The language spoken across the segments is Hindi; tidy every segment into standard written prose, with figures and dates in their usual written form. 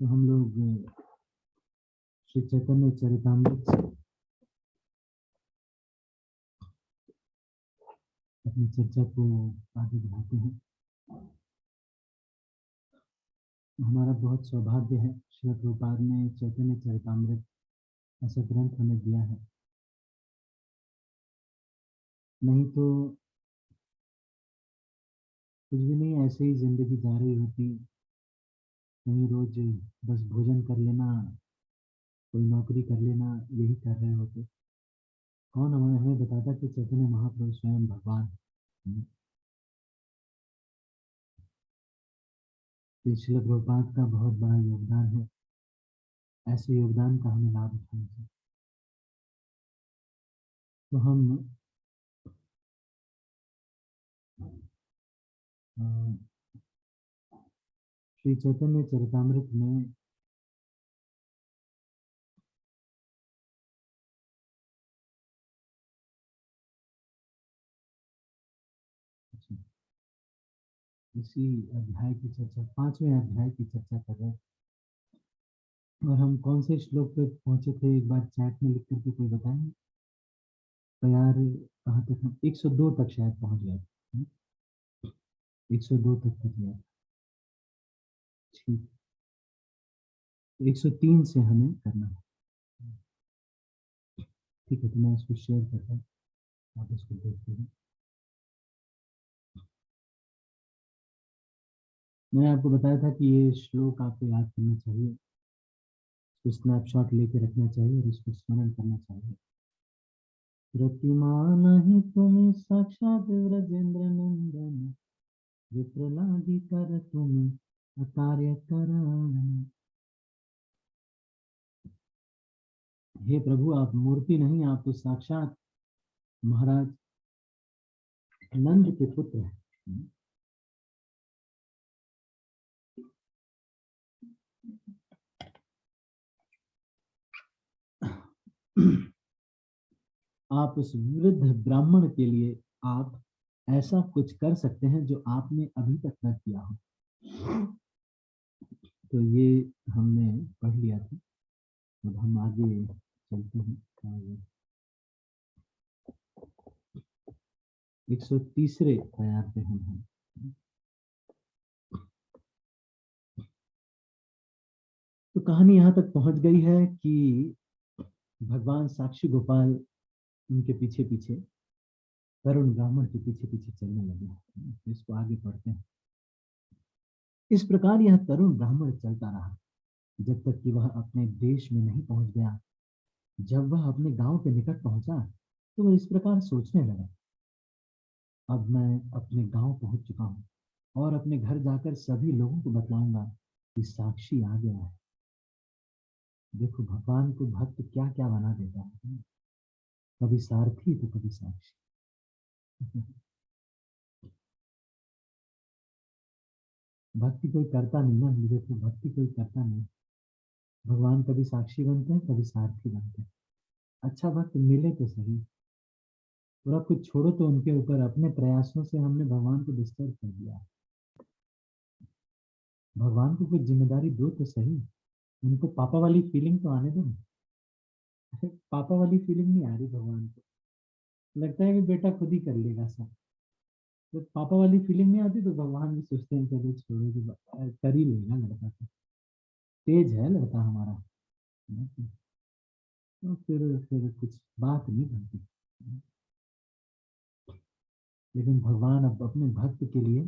तो हम लोग श्री चैतन्य चरितामृत से अपनी चर्चा को आगे बढ़ाते हैं। हमारा बहुत सौभाग्य है, श्री प्रभुपाद ने चैतन्य चरितामृत ऐसा ग्रंथ हमें दिया है, नहीं तो कुछ भी नहीं, ऐसे ही जिंदगी जा रही होती। कहीं रोज बस भोजन कर लेना, कोई नौकरी कर लेना, यही कर रहे होते। कौन हमें बताता कि चैतन्य महाप्रभु स्वयं भगवान। श्रील प्रभुपाद का बहुत बड़ा योगदान है, ऐसे योगदान का हमें लाभ उठाना चाहिए। तो हम श्री चैतन्य चरितामृत में इसी अध्याय की चर्चा, 5वें अध्याय की चर्चा कर रहे हैं। और हम कौन से श्लोक पे पहुंचे थे, एक बार चैट में लिख करके कोई बताएंगे? तो यार कहाँ तक हम 102 तक शायद पहुंच गए। 102 तक किया। ठीक, 103 से हमें करना है। ठीक है, तो मैं इसको शेयर करता हूँ, आप इसको देखते हैं। मैंने आपको बताया था कि ये श्लोक आपको याद करना चाहिए, इसको स्नैपशॉट लेके रखना चाहिए और इसको स्मरण करना चाहिए। प्रतिमान ही तुम साक्षात ब्रजेंद्र नंदन, विप्रलादि कर तुम अकार्य कारण। हे प्रभु, आप मूर्ति नहीं, आप तो साक्षात महाराज नंद के पुत्र हैं। आप उस वृद्ध ब्राह्मण के लिए आप ऐसा कुछ कर सकते हैं जो आपने अभी तक न किया हो। तो ये हमने पढ़ लिया था। अब हम आगे चलते हैं। 130वें आयात पे हम हैं। तो कहानी यहाँ तक पहुंच गई है कि भगवान साक्षी गोपाल उनके पीछे पीछे, तरुण ब्राह्मण के पीछे पीछे चलने लगे। इसको आगे पढ़ते हैं। इस प्रकार यह तरुण ब्राह्मण चलता रहा जब तक कि वह अपने देश में नहीं पहुंच गया। जब वह अपने गांव के निकट पहुंचा तो वह इस प्रकार सोचने लगा, अब मैं अपने गांव पहुंच चुका हूं और अपने घर जाकर सभी लोगों को बतलाऊंगा कि साक्षी आ गया है। देखो भगवान को भक्त क्या क्या बना देता है, कभी सारथी तो कभी साक्षी। भक्ति कोई करता नहीं ना, देखो भक्ति कोई करता नहीं। भगवान कभी साक्षी बनते हैं, कभी सारथी बनते हैं। अच्छा भक्त मिले तो सही, थोड़ा कुछ छोड़ो तो उनके ऊपर अपने प्रयासों से हमने भगवान को डिस्टर्ब कर दिया। भगवान को कुछ जिम्मेदारी दो तो सही, उनको पापा वाली फीलिंग तो आने दो। पापा वाली फीलिंग नहीं आ रही भगवान को, लगता है कि बेटा खुद ही कर लेगा सब। तो पापा वाली फीलिंग नहीं आती तो भगवान भी सोचते हैं चलो छोड़ो, जो कर ही लेगा लड़का, तो तेज है लड़का हमारा। तो फिर कुछ बात नहीं बनती। लेकिन भगवान अब अपने भक्त के लिए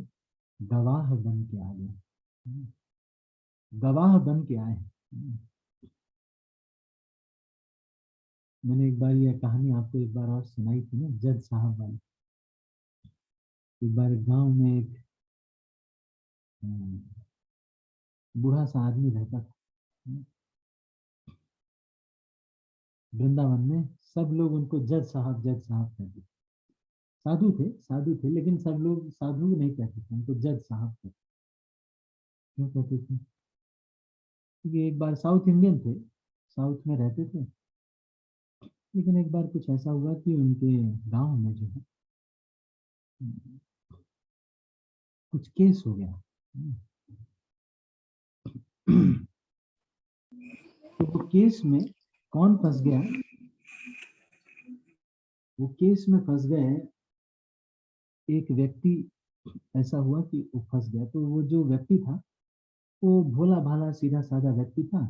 गवाह बन के आ गए, गवाह बन के आए। मैंने एक बार यह कहानी आपको एक बार और सुनाई थी ना, जज साहब वाली। एक बार एक गांव में एक बूढ़ा सा आदमी रहता था। वृंदावन में सब लोग उनको जज साहब कहते थे। साधु थे लेकिन सब लोग साधु नहीं कहते थे, उनको जज साहब कहते। क्यों कहते थे? क्योंकि एक बार साउथ इंडियन थे, साउथ में रहते थे। लेकिन एक बार कुछ ऐसा हुआ कि उनके गांव में जो है कुछ केस हो गया। तो वो केस में कौन फंस गया? वो केस में फंस गए एक व्यक्ति। ऐसा हुआ कि वो फंस गया, तो वो जो व्यक्ति था वो भोला भाला सीधा साधा व्यक्ति था।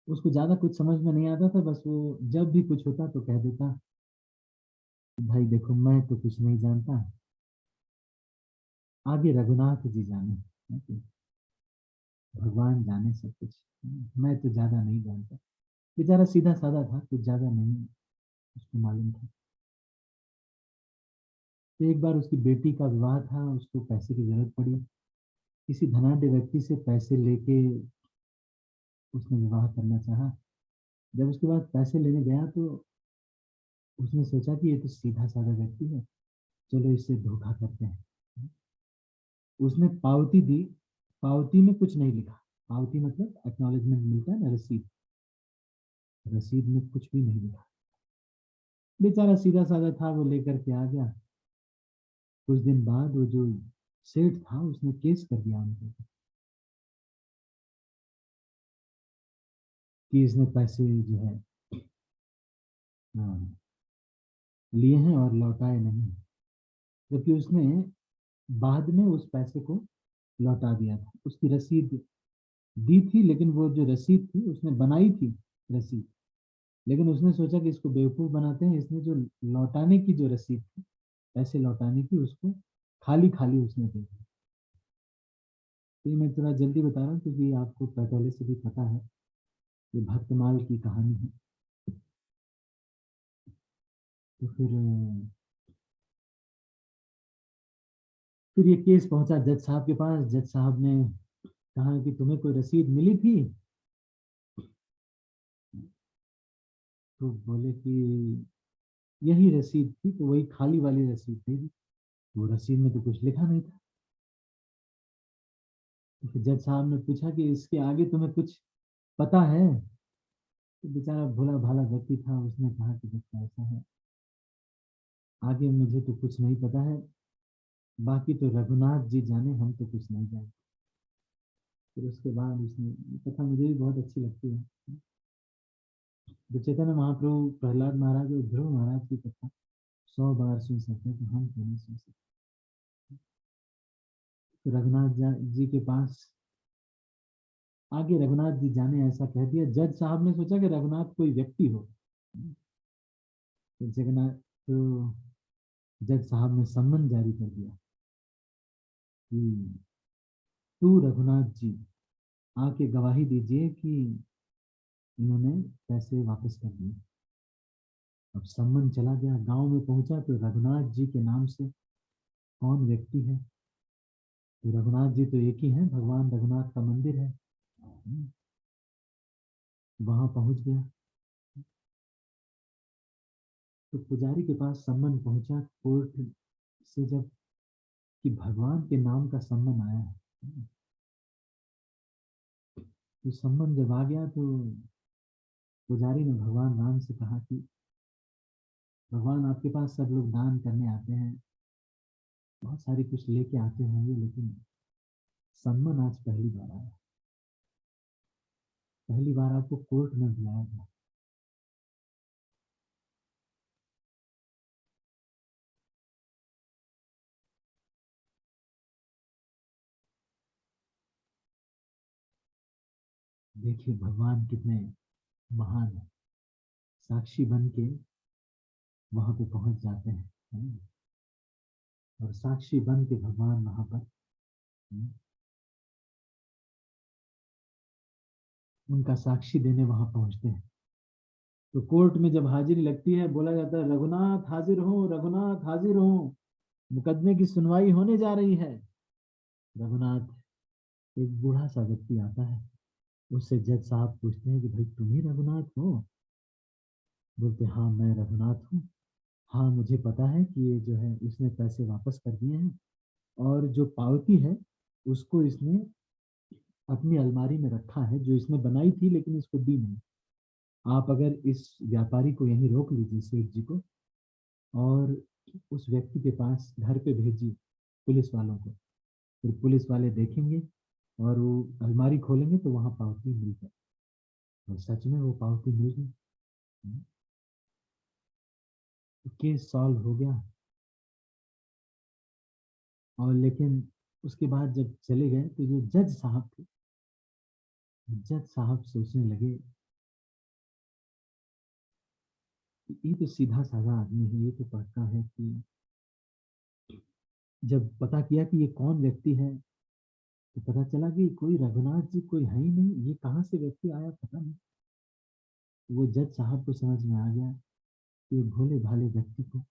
उसको ज्यादा कुछ समझ में नहीं आता था, बस वो जब भी कुछ होता तो कह देता, भाई देखो मैं तो कुछ नहीं जानता, आगे रघुनाथ जी जाने, है कि भगवान जाने सब कुछ, मैं तो ज्यादा नहीं जानता। बेचारा सीधा साधा था, कुछ ज्यादा नहीं उसको मालूम था। तो एक बार उसकी बेटी का विवाह था, उसको पैसे की जरूरत पड़ी। किसी धनाढ्य व्यक्ति से पैसे लेके उसने विवाह करना चाहा। जब उसके बाद पैसे लेने गया तो उसने सोचा कि ये तो सीधा साधा व्यक्ति है, चलो इससे धोखा करते हैं। उसने पावती दी, पावती में कुछ नहीं लिखा। पावती मतलब एक्नॉलेजमेंट मिलता है ना, रसीद, रसीद में कुछ भी नहीं लिखा। बेचारा सीधा साधा था, वो लेकर के आ गया। कुछ दिन बाद वो जो सेठ था उसने केस कर दिया उनके ऊपर कि इसने पैसे जो है हाँ, लिए हैं और लौटाए नहीं, जबकि उसने बाद में उस पैसे को लौटा दिया था। उसकी रसीद दी थी, लेकिन वो जो रसीद थी उसने बनाई थी रसीद, लेकिन उसने सोचा कि इसको बेवकूफ बनाते हैं, इसने जो लौटाने की जो रसीद थी, पैसे लौटाने की, उसको खाली खाली उसने दे दी। तो ये मैं थोड़ा जल्दी बता रहा हूँ क्योंकि आपको पहले से भी पता है, ये भक्तमाल की कहानी है। तो फिर ये केस पहुंचा जज साहब के पास। जज साहब ने कहा कि तुम्हें कोई रसीद मिली थी? तो बोले कि यही रसीद थी, तो वही खाली वाली रसीद थी। वो रसीद में तो कुछ लिखा नहीं था। तो फिर जज साहब ने पूछा कि इसके आगे तुम्हें कुछ पता है? तो बेचारा भोला भाला व्यक्ति था, उसने कहा कि देखो ऐसा है, आगे मुझे तो कुछ नहीं पता है, बाकी तो रघुनाथ जी जाने, हम तो कुछ नहीं जानते। फिर उसके बाद उसने कथा मुझे भी बहुत अच्छी लगती है। जो चैतन्य महाप्रभु प्रहलाद महाराज और ध्रुव महाराज की कथा 100 बार सुन सकते हैं, तो हम क्यों नहीं सुन सकते? तो जी के पास आगे रघुनाथ जी जाने ऐसा कह दिया। जज साहब ने सोचा कि रघुनाथ कोई व्यक्ति हो। तो जगन्नाथ तो जज साहब ने सम्मन जारी कर दिया कि तू रघुनाथ जी आके गवाही दीजिए कि इन्होंने पैसे वापस कर दिए। अब सम्मन चला गया, गांव में पहुंचा तो रघुनाथ जी के नाम से कौन व्यक्ति है? तो रघुनाथ जी तो एक ही है, भगवान रघुनाथ का मंदिर है। वहां पहुंच गया तो पुजारी के पास सम्मन पहुंचा कोर्ट से, जब कि भगवान के नाम का सम्मन आया है। तो सम्मन जब आ गया तो पुजारी ने भगवान राम से कहा कि भगवान आपके पास सब लोग दान करने आते हैं, बहुत सारी कुछ लेके आते होंगे, लेकिन सम्मन आज पहली बार आया, पहली बार आपको कोर्ट में बुलाया गया। देखिए भगवान कितने महान है, साक्षी बन के वहां पे पहुंच जाते हैं, है ना? और साक्षी बन के भगवान वहां पर उनका साक्षी देने वहां पहुंचते हैं। तो कोर्ट में जब हाजिरी लगती है, बोला जाता है रघुनाथ हाजिर हो, रघुनाथ हाजिर हो, मुकदमे की सुनवाई होने जा रही है। रघुनाथ, एक बूढ़ा सा व्यक्ति आता है, उससे जज साहब पूछते हैं कि भाई तुम ही रघुनाथ हो? बोलते हाँ मैं रघुनाथ हूँ। हाँ मुझे पता है कि ये जो है इसने पैसे वापस कर दिए हैं, और जो पावती है उसको इसने अपनी अलमारी में रखा है, जो इसने बनाई थी लेकिन इसको दी नहीं। आप अगर इस व्यापारी को यहीं रोक लीजिए, सेठ जी को, और उस व्यक्ति के पास घर पे भेजिए पुलिस वालों को, फिर पुलिस वाले देखेंगे और वो अलमारी खोलेंगे तो वहां पावती मिल जाए। और सच में वो पावती मिल गई। केस सॉल्व हो गया। और लेकिन उसके बाद जब चले गए तो जो जज साहब थे, जज साहब सोचने लगे कि ये तो सीधा साधा आदमी है, ये तो पक्का है कि जब पता किया कि ये कौन व्यक्ति है तो पता चला कि कोई रघुनाथ जी कोई है ही नहीं, ये कहाँ से व्यक्ति आया पता नहीं। वो जज साहब को समझ में आ गया कि ये भोले भाले व्यक्ति को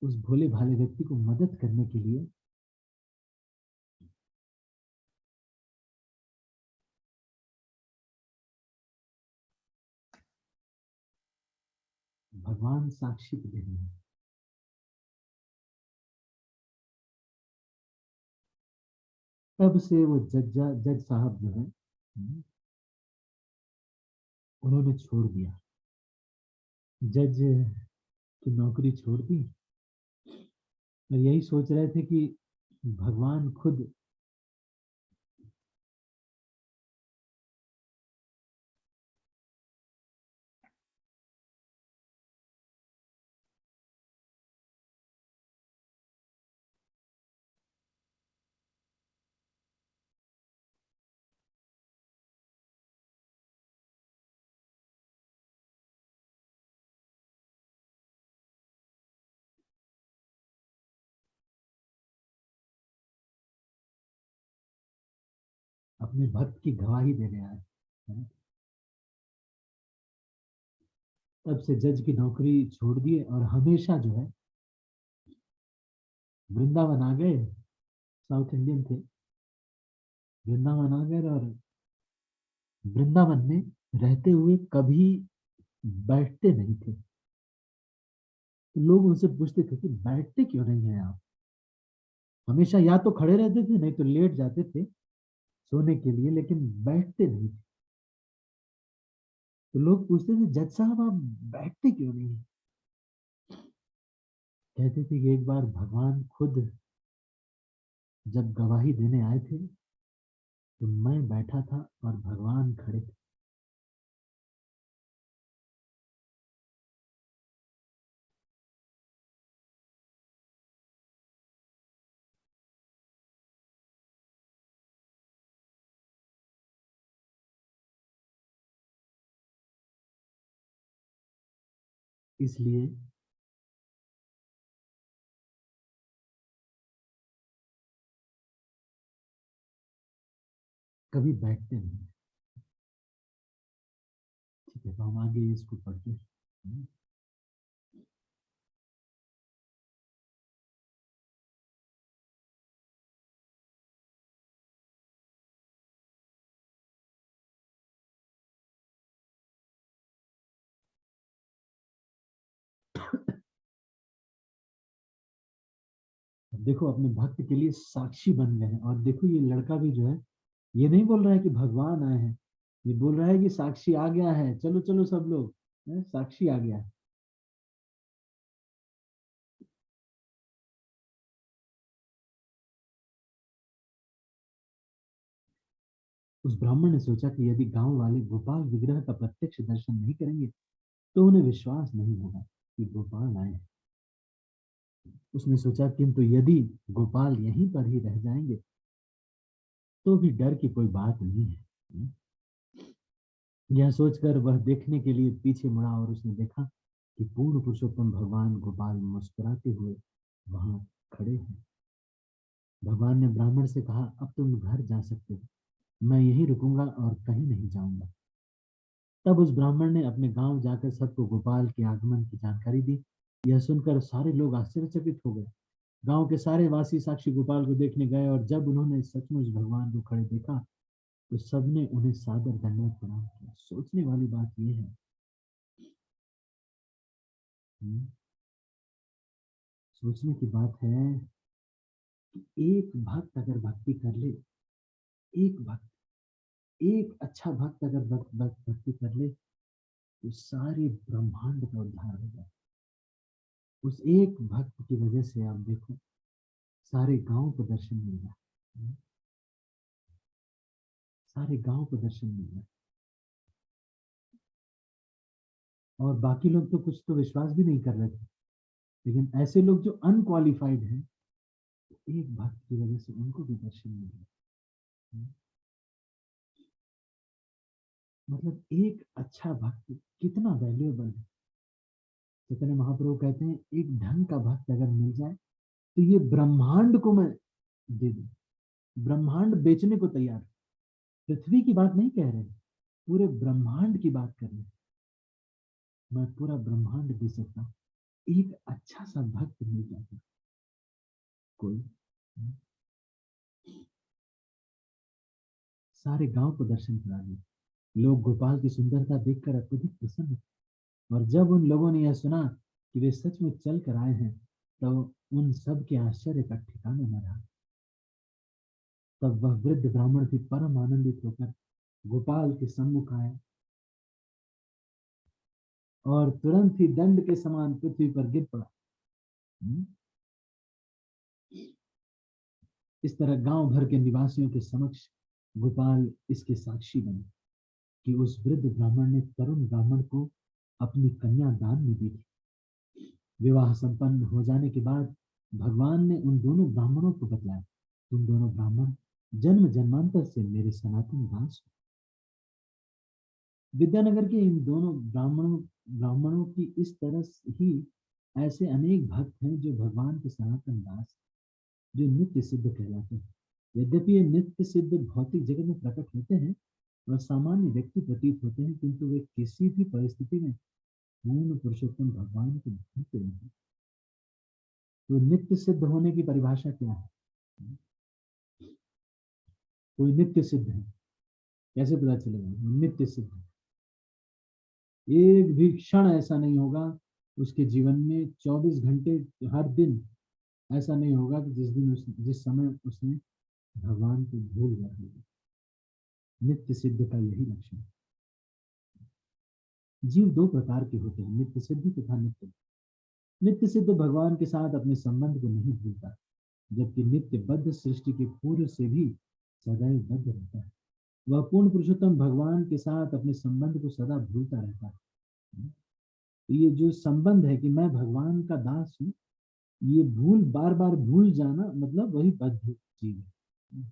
उस भोले भाले व्यक्ति को मदद करने के लिए भगवान साक्षी को देने हैं। तब से वो जज साहब जो है उन्होंने छोड़ दिया, जज की नौकरी छोड़ दी और यही सोच रहे थे कि भगवान खुद अपने भक्त की गवाही देने आए, है ना? तब से जज की नौकरी छोड़ दिए और हमेशा जो है वृंदावन आ गए। साउथ इंडियन थे, वृंदावन आ गए और वृंदावन में रहते हुए कभी बैठते नहीं थे। तो लोग उनसे पूछते थे कि बैठते क्यों नहीं है आप, हमेशा या तो खड़े रहते थे नहीं तो लेट जाते थे सोने के लिए, लेकिन बैठते नहीं थे। तो लोग पूछते थे जज साहब आप बैठते क्यों नहीं। कहते थे कि एक बार भगवान खुद जब गवाही देने आए थे तो मैं बैठा था और भगवान खड़े थे। इसलिए कभी बैठते नहीं। ठीक है, तो हम आगे इसको पढ़ते हैं। देखो अपने भक्त के लिए साक्षी बन गए हैं। और देखो ये लड़का भी जो है ये नहीं बोल रहा है कि भगवान आए हैं, ये बोल रहा है कि साक्षी आ गया है, चलो चलो सब लोग, साक्षी आ गया है। उस ब्राह्मण ने सोचा कि यदि गांव वाले गोपाल विग्रह का प्रत्यक्ष दर्शन नहीं करेंगे तो उन्हें विश्वास नहीं होगा कि गोपाल आए हैं। उसने सोचा किंतु यदि गोपाल यहीं पर ही रह जाएंगे तो भी डर की कोई बात नहीं है। यह सोचकर वह देखने के लिए पीछे मुड़ा और उसने देखा कि पूर्ण पुरुषोत्तम भगवान गोपाल मुस्कुराते हुए वहां खड़े हैं। भगवान ने ब्राह्मण से कहा अब तुम घर जा सकते हो, मैं यहीं रुकूंगा और कहीं नहीं जाऊंगा। तब उस ब्राह्मण ने अपने गांव जाकर सबको गोपाल के आगमन की जानकारी दी। यह सुनकर सारे लोग आश्चर्यचकित हो गए। गांव के सारे वासी साक्षी गोपाल को देखने गए और जब उन्होंने सचमुच भगवान को खड़े देखा तो सबने उन्हें सादर दंडवत प्रणाम किया। सोचने वाली बात यह है, हम्म, सोचने की बात है कि एक भक्त अगर भक्ति कर ले, एक भक्त, एक अच्छा भक्त अगर भक्ति कर ले तो सारे ब्रह्मांड का उद्धार हो जाए। उस एक भक्त की वजह से आप देखो सारे गांव को दर्शन मिल रहा है, सारे गांव को दर्शन मिल रहा है। और बाकी लोग तो कुछ तो विश्वास भी नहीं कर रहे थे, लेकिन ऐसे लोग जो अनक्वालिफाइड हैं, एक भक्त की वजह से उनको भी दर्शन मिल रहा है। मतलब एक अच्छा भक्त कितना वैल्यूएबल है। चैतन्य महाप्रभु कहते हैं एक ढंग का भक्त अगर मिल जाए तो ये ब्रह्मांड को मैं दे दूं, ब्रह्मांड बेचने को तैयार। पृथ्वी की बात नहीं कह रहे, पूरे ब्रह्मांड की बात कर रहे हैं। मैं पूरा ब्रह्मांड दे सकता हूँ, एक अच्छा सा भक्त मिल जाता कोई। सारे गांव को दर्शन करा दिए। लोग गोपाल की सुंदरता देखकर अत्यधिक प्रसन्न। और जब उन लोगों ने यह सुना कि वे सच में चल कर आए हैं, तो उन सब के आश्चर्य का ठिकाना न रहा। तब वह वृद्ध ब्राह्मण भी परम आनंदित होकर गोपाल के सम्मुख आए और तुरंत ही दंड के समान पृथ्वी पर गिर पड़ा। इस तरह गांव भर के निवासियों के समक्ष गोपाल इसके साक्षी बने कि उस वृद्ध ब्राह्मण ने तरुण ब्राह्मण को अपनी कन्या दान में दी थी। विवाह संपन्न हो जाने के बाद भगवान ने उन दोनों ब्राह्मणों को बतलाया, तुम दोनों ब्राह्मण जन्म जन्मांतर से मेरे सनातन दास हो। विद्यानगर के इन दोनों ब्राह्मणों की इस तरह ही ऐसे अनेक भक्त हैं जो भगवान के सनातन दास, जो नित्य सिद्ध कहलाते हैं। यद्यपि ये नित्य सिद्ध भौतिक जगत में प्रकट होते हैं और सामान्य व्यक्ति प्रतीत होते हैं, किंतु वे किसी भी परिस्थिति में पूर्ण पुरुषोत्तम भगवान के भक्त रहते हैं। तो नित्य सिद्ध होने की परिभाषा क्या है? कोई नित्य सिद्ध है, कैसे पता चलेगा? नित्य सिद्ध है, एक भी क्षण ऐसा नहीं होगा उसके जीवन में, 24 घंटे हर दिन ऐसा नहीं होगा कि जिस समय उसने भगवान को भूल गया होगा। नित्य सिद्ध का यही लक्षण है। जीव दो प्रकार के होते हैं, नित्य सिद्ध तथा नित्य। नित्य सिद्ध भगवान के साथ अपने संबंध को नहीं भूलता, जबकि नित्य बद्ध सृष्टि के पूर्व से भी सदैव बद्ध रहता है। वह पूर्ण पुरुषोत्तम भगवान के साथ अपने संबंध को सदा भूलता रहता है। तो ये जो संबंध है कि मैं भगवान का दास हूँ, ये बार बार भूल जाना, मतलब वही बद्ध चीज है।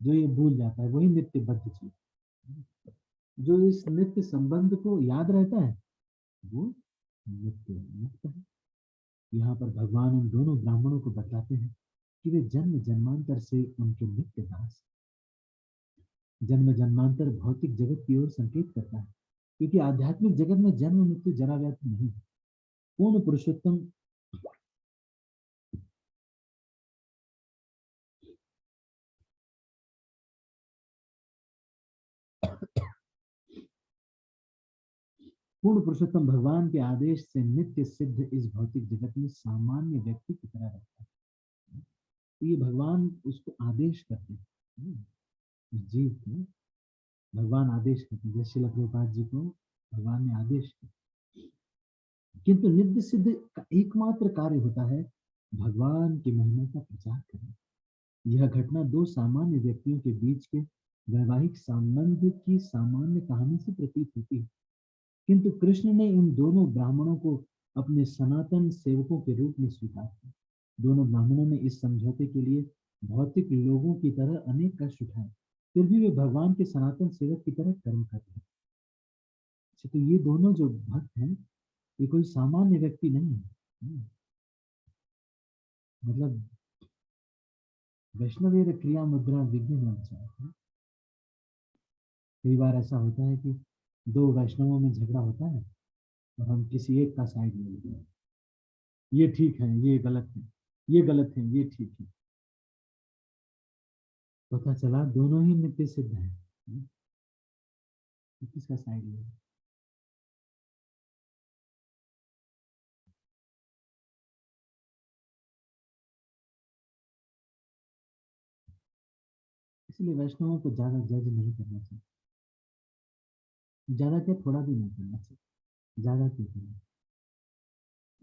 जो ये भूल जाता है वही नित्य बद्ध चीज। जो इस नित्य संबंध को याद रहता है वो नित्य मुक्त है। यहाँ पर भगवान उन दोनों ब्राह्मणों को बताते हैं कि वे जन्म जन्मांतर से उनके नित्य दास। जन्म जन्मांतर भौतिक जगत की ओर संकेत करता है, क्योंकि आध्यात्मिक जगत में जन्म मृत्यु जरा व्याप्त नहीं। पूर्ण पुरुषोत्तम पूर्ण पुरुषोत्तम भगवान के आदेश से नित्य सिद्ध इस भौतिक जगत में सामान्य व्यक्ति की तरह रहता है। तो ये भगवान उसको आदेश करते हैं, जीव को भगवान आदेश करते हैं। जैसे श्रील प्रभुपाद जी को भगवान ने आदेश किया। किंतु नित्य सिद्ध का एकमात्र कार्य होता है भगवान की महिमा का प्रचार करना। यह घटना दो सामान्य व्यक्तियों के बीच के वैवाहिक संबंध की सामान्य कहानी से प्रतीत होती है, किंतु कृष्ण ने इन दोनों ब्राह्मणों को अपने सनातन सेवकों के रूप में स्वीकार किया। दोनों ब्राह्मणों ने इस समझौते के लिए भौतिक लोगों की तरह अनेक कष्ट उठाए, फिर भी वे भगवान के सनातन सेवक की तरह कर्म करते हैं। तो ये दोनों जो भक्त हैं, ये कोई सामान्य व्यक्ति नहीं है। मतलब वैष्णवेर क्रिया मुद्रा विज्ञ है। कई बार ऐसा होता है कि दो वैष्णवों में झगड़ा होता है और हम किसी एक का साइड ले लेते हैं, ये ठीक है ये गलत है, ये गलत है ये ठीक है। पता चला दोनों ही नित्य सिद्ध हैं। तो किसका साइड ले? इसलिए वैष्णवों को ज्यादा जज नहीं करना चाहिए, ज्यादा क्या थोड़ा भी नहीं करना चाहिए, ज्यादा क्यों करना।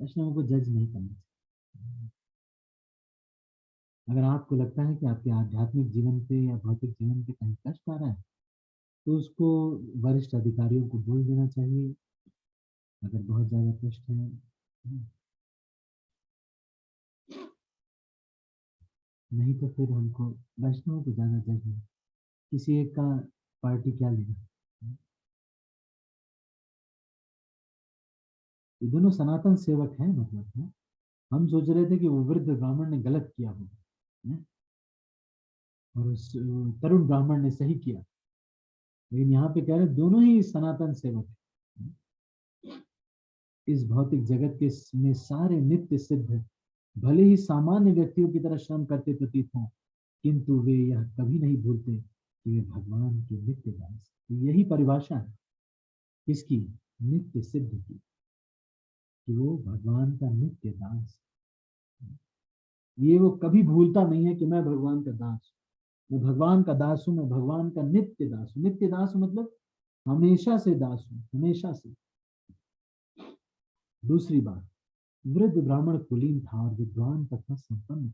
वैष्णवों को जज नहीं करना चाहिए। अगर आपको लगता है कि आपके आध्यात्मिक जीवन पे या भौतिक जीवन पे कहीं कष्ट आ रहा है, तो उसको वरिष्ठ अधिकारियों को बोल देना चाहिए, अगर बहुत ज़्यादा कष्ट है। नहीं तो फिर हमको वैष्णवों को ज़्यादा जज नहीं, किसी एक का पार्टी क्या लेना। ये दोनों सनातन सेवक हैं, मतलब है। हम सोच रहे थे कि वो वृद्ध ब्राह्मण ने गलत किया होगा, है? और उस तरुण ब्राह्मण ने सही किया, लेकिन यहाँ पे कह रहे दोनों ही सनातन सेवक हैं। इस भौतिक जगत के में सारे नित्य सिद्ध भले ही सामान्य व्यक्तियों की तरह श्रम करते प्रतीत हों, किंतु वे यह कभी नहीं भूलते कि वे भगवान के नित्य दास। यही परिभाषा है किसकी? नित्य सिद्ध की, कि वो भगवान का नित्य दास। ये वो कभी भूलता नहीं है कि मैं भगवान का दास हूँ, मैं भगवान का दास हूँ, मैं भगवान का नित्य दास हूँ। नित्य दास मतलब हमेशा से दास हूँ, हमेशा से। दूसरी बात, वृद्ध ब्राह्मण कुलीन था और विद्वान तथा संपन्न।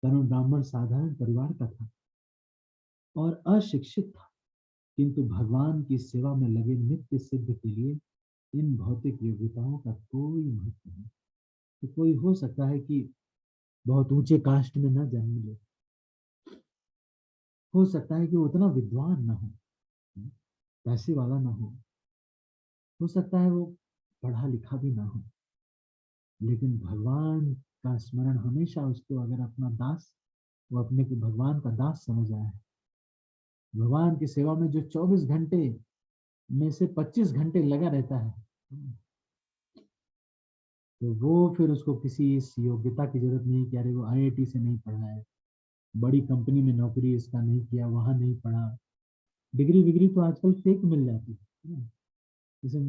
तरुण ब्राह्मण साधारण परिवार का था और अशिक्षित था, किंतु भगवान की सेवा में लगे नित्य सिद्ध के लिए इन भौतिक योग्यताओं का कोई महत्व नहीं। तो कोई हो सकता है कि बहुत ऊंचे कास्ट में न जन्म ले, हो सकता है कि वो उतना विद्वान ना हो, पैसे वाला ना हो सकता है वो पढ़ा लिखा भी ना हो, लेकिन भगवान का स्मरण हमेशा उसको, अगर अपना दास, वो अपने को भगवान का दास समझ आया है, भगवान की सेवा में जो 24 घंटे में से 25 घंटे लगा रहता है, तो वो फिर उसको किसी इस योग्यता की जरूरत नहीं कि अरे वो आईआईटी से नहीं पढ़ा है, बड़ी कंपनी में नौकरी इसका नहीं किया, वहां नहीं पढ़ा। डिग्री विग्री तो आजकल फेक मिल जाती है। जैसे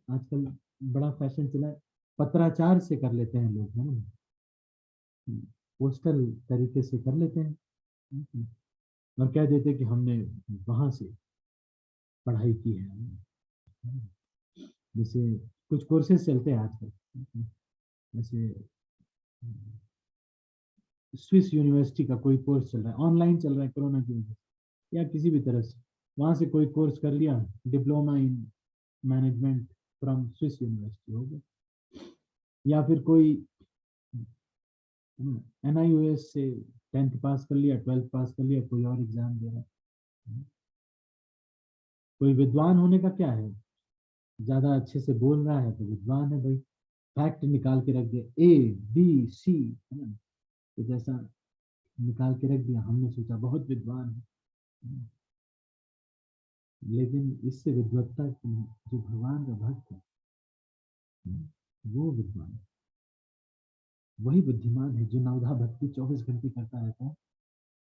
आजकल बड़ा फैशन चला है, पत्राचार से कर लेते हैं लोग, है ना, पोस्टल तरीके से कर लेते हैं और कह देते हैं कि हमने वहां से पढ़ाई की है। जैसे कुछ कोर्सेज चलते हैं आजकल, जैसे स्विस यूनिवर्सिटी का कोई कोर्स चल रहा है, ऑनलाइन चल रहा है कोरोना की वजह से, या किसी भी तरह से वहां से कोई कोर्स कर लिया, diploma in management from Swiss university हो गया, या फिर कोई एनआईओएस से 10th पास कर लिया, 12th पास कर लिया, कोई और एग्जाम दे रहा है। कोई विद्वान होने का क्या है, ज्यादा अच्छे से बोल रहा है तो विद्वान है भाई, फैक्ट निकाल के रख दिया ABC, है ना, तो जैसा निकाल के रख दिया, हमने सोचा बहुत विद्वान है। लेकिन इससे विद्वत्ता की, जो भगवान का भक्त है वो विद्वान है, वही बुद्धिमान है जो नवधा भक्ति 24 घंटे करता रहता है।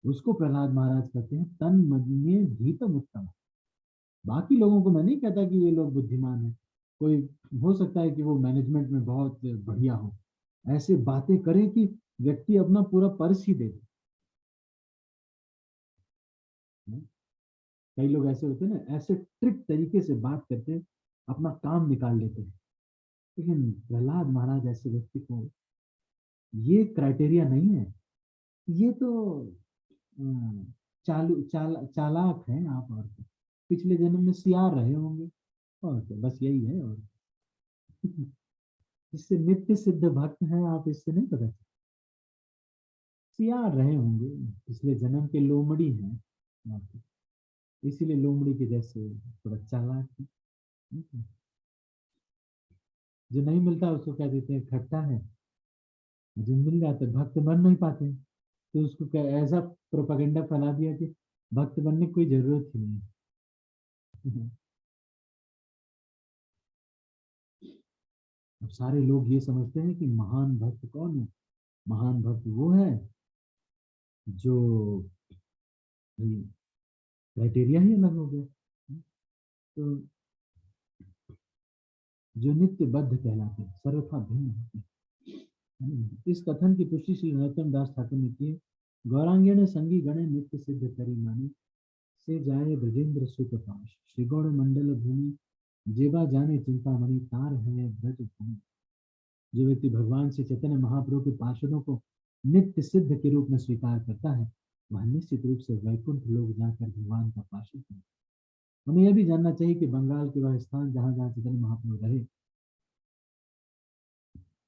उसको प्रहलाद महाराज कहते हैं तन मन में धीतम उत्तम। बाकी लोगों को मैं नहीं कहता कि ये लोग बुद्धिमान है, कोई हो सकता है कि वो मैनेजमेंट में बहुत बढ़िया हो, ऐसे बातें करे कि व्यक्ति अपना पूरा पर्स ही दे दे। कई लोग ऐसे होते हैं ना, ऐसे ट्रिक तरीके से बात करके अपना काम निकाल लेते हैं, लेकिन प्रहलाद महाराज ऐसे व्यक्ति को, ये क्राइटेरिया नहीं है, ये तो चालाक हैं आप, और क्या, पिछले जन्म में सियार रहे होंगे, और क्या, बस यही है। और इससे नित्य सिद्ध भक्त हैं आप, इससे नहीं पता, सियार रहे होंगे, पिछले जन्म के लोमड़ी हैं, और क्या, इसीलिए लोमड़ी के जैसे थोड़ा चालाक है। जो नहीं मिलता उसको क्या देते हैं, खट्टा है। जो मिल जाते भक्त बन नहीं पाते, तो उसको क्या ऐसा प्रोपागेंडा फैला दिया कि भक्त बनने की कोई जरूरत ही नहीं है। अब सारे लोग ये समझते हैं कि महान भक्त कौन है, महान भक्त वो है जो, क्राइटेरिया ही अलग हो गया, तो जो नित्य बद्ध कहलाते हैं सर्वथा भिन्न होते हैं। इस कथन की पुष्टि श्री नरोत्तम दास ठाकुर ने की है। गौरांगीण संगी गणे नित्य सिद्ध करी मानी, से जाए ब्रजेंद्र सुत पाश, श्री गौड़ मंडल भूमि जेबा जाने चिंतामणि, तार है ब्रज भूमि। जो व्यक्ति भगवान श्री चैतन्य महाप्रभु के पार्षदों को नित्य सिद्ध के रूप में स्वीकार करता है, वह निश्चित रूप से वैकुंठ लोक जाकर भगवान का पार्षद है। हमें यह भी जानना चाहिए कि बंगाल के वह स्थान जहाँ जहाँ चैतन्य महाप्रभु रहे,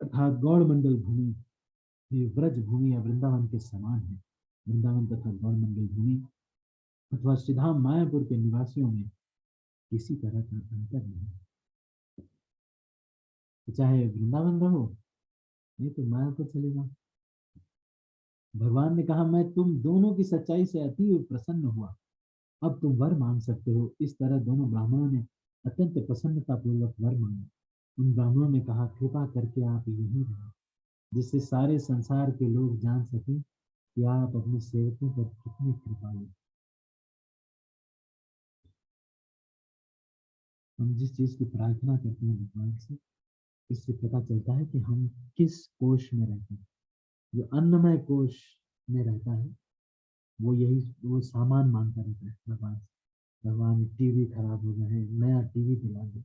अर्थात गौड़ मंडल भूमि, ये ब्रज भूमि या वृंदावन के समान है। वृंदावन तथा गौड़ मंडल भूमि अथवा श्रीधाम मायापुर के निवासियों में किसी तरह का अंतर नहीं, तो चाहे वृंदावन रहो नहीं तो मायापुर चले जाओ। भगवान ने कहा, मैं तुम दोनों की सच्चाई से अति प्रसन्न हुआ, अब तुम वर मांग सकते हो। इस तरह दोनों ब्राह्मणों ने अत्यंत प्रसन्नता पूर्वक वर मांगा। उन ब्राह्मणों ने कहा, कृपा करके आप यहीं रहो, जिससे सारे संसार के लोग जान सकें कि आप अपने सेवकों पर कितने कृपालु। हम जिस चीज की प्रार्थना करते हैं भगवान से, इससे पता चलता है कि हम किस कोष में रहते हैं। जो अन्नमय कोष में रहता है वो सामान मांगता रहता है भगवान से। भगवान, टीवी खराब हो गया है, नया टीवी दिला दो।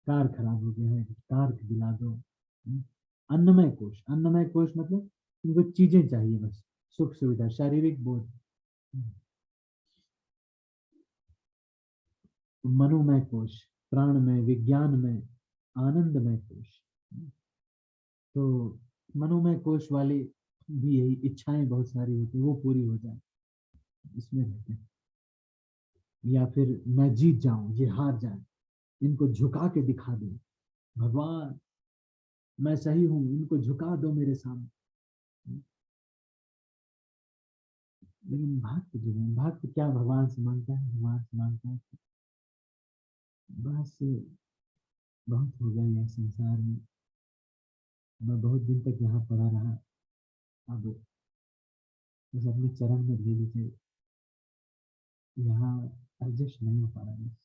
कार खराब हो गया है, कार दिला दो। अन्नमय कोष मतलब उनको चीजें चाहिए, बस सुख सुविधा, शारीरिक बोध। मनोमय कोष, प्राणमय, विज्ञानमय, आनंदमय कोष। तो मनोमय कोष वाले भी यही इच्छाएं बहुत सारी होती है, वो पूरी हो जाए इसमें रहते हैं। या फिर मैं जीत जाऊं, ये हार जाए, इनको झुका के दिखा दो। भगवान, मैं सही हूं, इनको झुका दो मेरे सामने। लेकिन भक्त जो है, भक्त क्या भगवान से मांगता है? भगवान से मांगता है बस बहुत हो गया यह संसार में, मैं बहुत दिन तक यहाँ पड़ा रहा, अब बस अपने चरण में ले लीजिए, यहाँ एडजस्ट नहीं हो पा रहा है।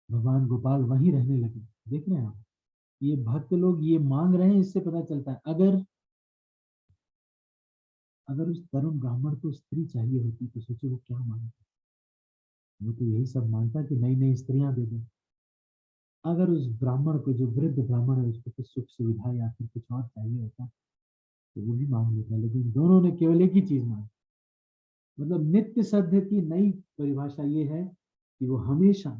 भगवान गोपाल वहीं रहने लगे। देख रहे हैं आप, ये भक्त लोग ये मांग रहे हैं, इससे पता चलता है अगर अगर उस तरुण ब्राह्मण को स्त्री चाहिए होती तो सोचो वो क्या मांगता। वो तो यही सब मांगता कि नई नई स्त्रियां दे दो। अगर उस ब्राह्मण को, जो वृद्ध ब्राह्मण है, उसको कुछ सुख सुविधा या फिर कुछ और चाहिए होता तो वो भी मांग लेता, लेकिन दोनों ने केवल एक ही चीज मांगी। मतलब नित्य सत्य की नई परिभाषा ये है कि वो हमेशा,